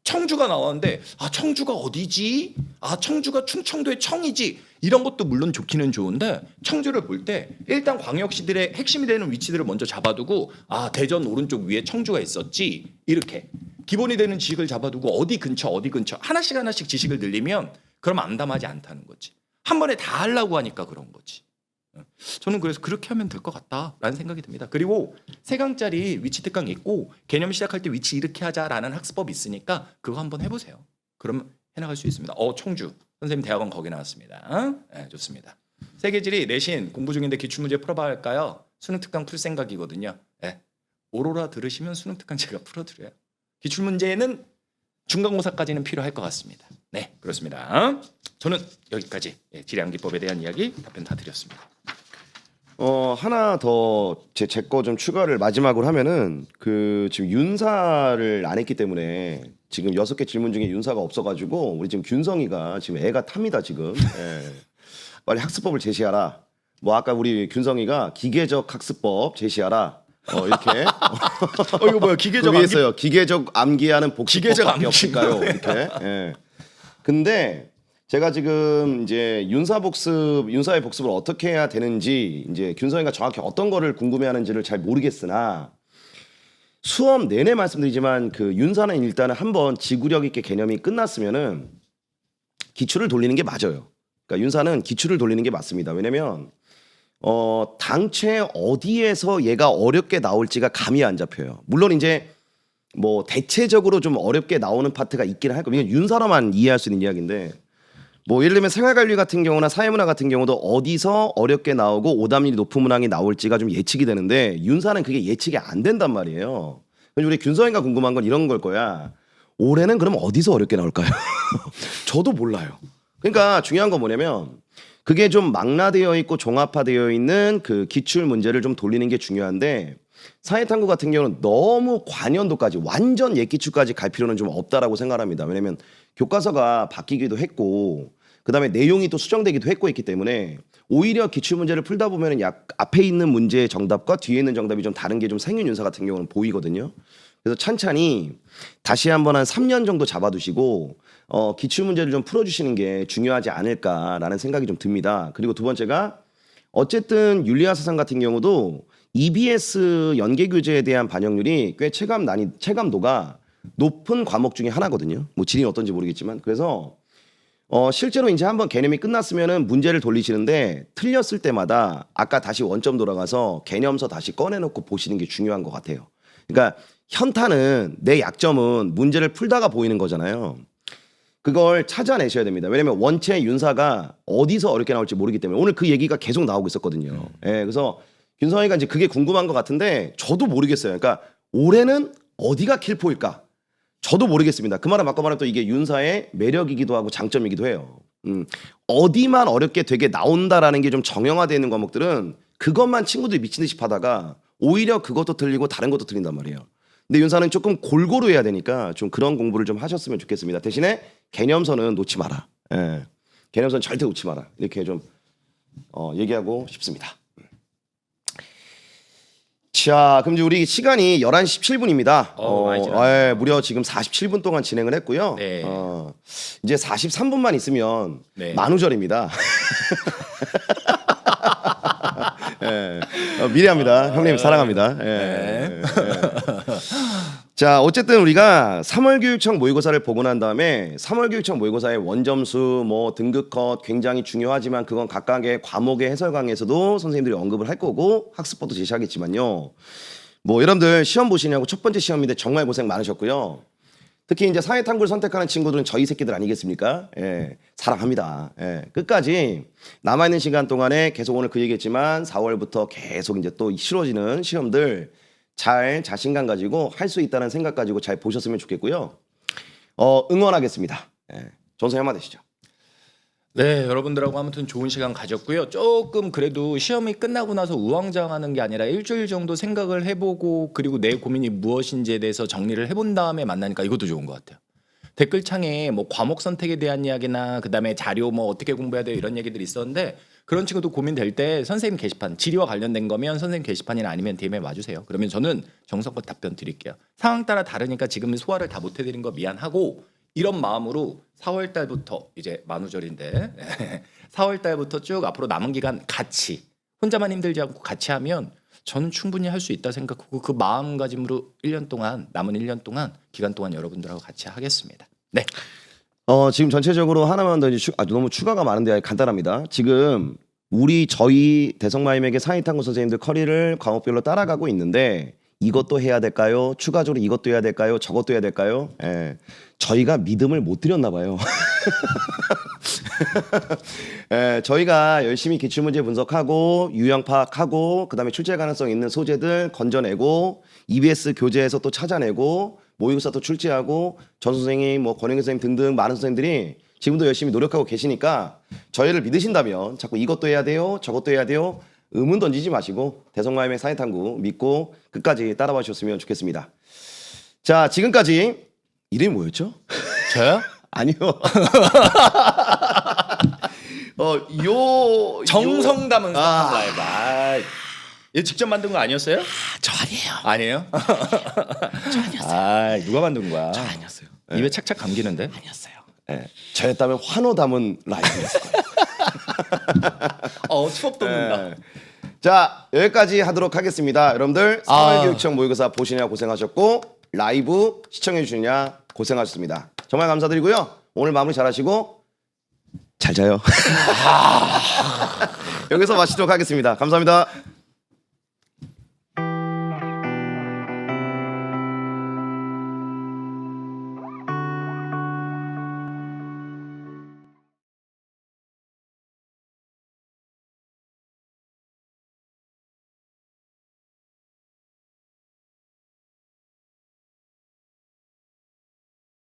청주가 나왔는데 청주가 어디지? 청주가 충청도의 청이지. 이런 것도 물론 좋기는 좋은데 청주를 볼 때 일단 광역시들의 핵심이 되는 위치들을 먼저 잡아두고 대전 오른쪽 위에 청주가 있었지. 이렇게 기본이 되는 지식을 잡아두고 어디 근처 하나씩 지식을 늘리면 그럼 암담하지 않다는 거지. 한 번에 다 하려고 하니까 그런 거지. 저는 그래서 그렇게 하면 될 것 같다라는 생각이 듭니다. 그리고 3강짜리 위치 특강 있고 개념 시작할 때 위치 이렇게 하자라는 학습법이 있으니까 그거 한번 해보세요. 그러면 해나갈 수 있습니다. 청주 선생님 대학원 거기 나왔습니다. 네, 좋습니다. 세계지리 내신 공부 중인데 기출문제 풀어봐 할까요? 수능 특강 풀 생각이거든요. 네. 오로라 들으시면 수능 특강 제가 풀어드려요. 기출문제는 중간고사까지는 필요할 것 같습니다. 네, 그렇습니다. 저는 여기까지 지리암기법에 대한 이야기 답변 다 드렸습니다. 하나 더 제 거 좀 추가를 마지막으로 하면은 지금 윤사를 안 했기 때문에 지금 6개 질문 중에 윤사가 없어가지고 우리 지금 균성이가 지금 애가 탑니다 지금. 예. 빨리 학습법을 제시하라. 뭐 아까 우리 균성이가 기계적 학습법 제시하라. 이렇게. 이거 뭐야? 기계적 위에 있어요. 기계적 암기하는 기계적 복습법밖에 암기. 없을까요? 이렇게. 예. 근데 제가 지금 이제 윤사의 복습을 어떻게 해야 되는지 이제 균성이가 정확히 어떤 거를 궁금해하는지를 잘 모르겠으나 수업 내내 말씀드리지만 윤사는 일단은 한번 지구력 있게 개념이 끝났으면은 기출을 돌리는 게 맞아요. 그러니까 윤사는 기출을 돌리는 게 맞습니다. 왜냐면 당최 어디에서 얘가 어렵게 나올지가 감이 안 잡혀요. 물론 이제 뭐 대체적으로 좀 어렵게 나오는 파트가 있긴 할 거예요. 이건 윤사로만 이해할 수 있는 이야기인데 뭐 예를 들면 생활관리 같은 경우나 사회문화 같은 경우도 어디서 어렵게 나오고 오답률이 높은 문항이 나올지가 좀 예측이 되는데 윤사는 그게 예측이 안 된단 말이에요. 그래서 우리 균성이가 궁금한 건 이런 걸 거야. 올해는 그럼 어디서 어렵게 나올까요? 저도 몰라요. 그러니까 중요한 건 뭐냐면 그게 좀 망라되어 있고 종합화되어 있는 그 기출 문제를 좀 돌리는 게 중요한데 사회탐구 같은 경우는 너무 관연도까지 완전 옛기출까지 갈 필요는 좀 없다라고 생각합니다. 왜냐하면 교과서가 바뀌기도 했고 그다음에 내용이 또 수정되기도 했고 있기 때문에 오히려 기출 문제를 풀다 보면은 앞에 있는 문제의 정답과 뒤에 있는 정답이 좀 다른 게 좀 생윤윤사 같은 경우는 보이거든요. 그래서 찬찬히 다시 한번 한 3년 정도 잡아두시고 기출 문제를 좀 풀어주시는 게 중요하지 않을까라는 생각이 좀 듭니다. 그리고 두 번째가 어쨌든 윤리학 사상 같은 경우도 EBS 연계 교재에 대한 반영률이 꽤 체감도가 높은 과목 중에 하나거든요. 뭐 지리는 어떤지 모르겠지만 그래서 실제로 이제 한번 개념이 끝났으면은 문제를 돌리시는데 틀렸을 때마다 아까 다시 원점 돌아가서 개념서 다시 꺼내놓고 보시는 게 중요한 것 같아요. 그러니까 현타는 내 약점은 문제를 풀다가 보이는 거잖아요. 그걸 찾아내셔야 됩니다. 왜냐면 원체 윤사가 어디서 어렵게 나올지 모르기 때문에 오늘 그 얘기가 계속 나오고 있었거든요. 예, 그래서 균성이가 이제 그게 궁금한 것 같은데 저도 모르겠어요. 그러니까 올해는 어디가 킬포일까? 저도 모르겠습니다. 그 말은 맞고 말하면 또 이게 윤사의 매력이기도 하고 장점이기도 해요. 어디만 어렵게 되게 나온다라는 게 좀 정형화되어 있는 과목들은 그것만 친구들이 미친 듯이 파다가 오히려 그것도 틀리고 다른 것도 틀린단 말이에요. 근데 윤사는 조금 골고루 해야 되니까 좀 그런 공부를 좀 하셨으면 좋겠습니다. 대신에 개념서는 놓지 마라. 예. 개념서는 절대 놓지 마라. 이렇게 좀 얘기하고 싶습니다. 자, 그럼 이제 우리 시간이 11시 17분입니다. 많이 지났네요. 무려 지금 47분 동안 진행을 했고요. 네. 이제 43분만 있으면 네. 만우절입니다. 예. 미래합니다. 형님 사랑합니다. 예. 네. 자, 어쨌든 우리가 3월 교육청 모의고사를 보고 난 다음에 3월 교육청 모의고사의 원점수, 뭐 등급 컷 굉장히 중요하지만 그건 각각의 과목의 해설 강의에서도 선생님들이 언급을 할 거고 학습법도 제시하겠지만요. 뭐 여러분들 시험 보시냐고 첫 번째 시험인데 정말 고생 많으셨고요. 특히 이제 사회탐구를 선택하는 친구들은 저희 새끼들 아니겠습니까? 예, 사랑합니다. 예, 끝까지 남아있는 시간 동안에 계속 오늘 그 얘기했지만 4월부터 계속 이제 또 치러지는 시험들 잘 자신감 가지고 할 수 있다는 생각 가지고 잘 보셨으면 좋겠고요. 응원하겠습니다. 예, 전서 한마디 하시죠. 네, 여러분들하고 아무튼 좋은 시간 가졌고요. 조금 그래도 시험이 끝나고 나서 우왕좌왕하는 게 아니라 일주일 정도 생각을 해보고 그리고 내 고민이 무엇인지에 대해서 정리를 해본 다음에 만나니까 이것도 좋은 것 같아요. 댓글창에 뭐 과목 선택에 대한 이야기나 그다음에 자료 뭐 어떻게 공부해야 돼요 이런 얘기들이 있었는데 그런 친구도 고민될 때 선생님 게시판 지리와 관련된 거면 선생님 게시판이나 아니면 DM에 와주세요. 그러면 저는 정성껏 답변 드릴게요. 상황 따라 다르니까 지금 소화를 다 못 해드린 거 미안하고 이런 마음으로 4월 달부터 이제 만우절인데 4월 달부터 쭉 앞으로 남은 기간 같이 혼자만 힘들지 않고 같이 하면 저는 충분히 할 수 있다 생각하고 그 마음가짐으로 1년 동안 남은 1년 동안 기간 동안 여러분들하고 같이 하겠습니다. 네. 지금 전체적으로 하나만 더 이제 너무 추가가 많은데 간단합니다. 지금 저희 대성마임에게 사이탐구 선생님들 커리를 과목별로 따라가고 있는데 이것도 해야 될까요? 추가적으로 이것도 해야 될까요? 저것도 해야 될까요? 예. 저희가 믿음을 못 드렸나 봐요. 예, 저희가 열심히 기출문제 분석하고 유형 파악하고 그다음에 출제 가능성 있는 소재들 건져내고 EBS 교재에서 또 찾아내고 모의고사 또 출제하고 전 선생님, 뭐 권영기 선생님 등등 많은 선생님들이 지금도 열심히 노력하고 계시니까 저희를 믿으신다면 자꾸 이것도 해야 돼요, 저것도 해야 돼요. 의문 던지지 마시고 대성마임의 사회탐구 믿고 끝까지 따라와 주셨으면 좋겠습니다. 자, 지금까지 이름이 뭐였죠? 저요? 아니요. 정성 담은 라이브. 얘 직접 만든 거 아니었어요? 저 아니에요. 아니에요? 저 아니었어요. 아, 누가 만든 거야? 저 아니었어요. 입에 착착 감기는데? 아니었어요. 예. 저였다면 환호 담은 라이브였을 거예요. 추억 돋는다. 예. 자, 여기까지 하도록 하겠습니다. 여러분들 3월 교육청 모의고사 보시느라 고생하셨고 라이브 시청해 주시느냐 고생하셨습니다. 정말 감사드리고요. 오늘 마무리 잘하시고 잘 자요. 여기서 마치도록 하겠습니다. 감사합니다.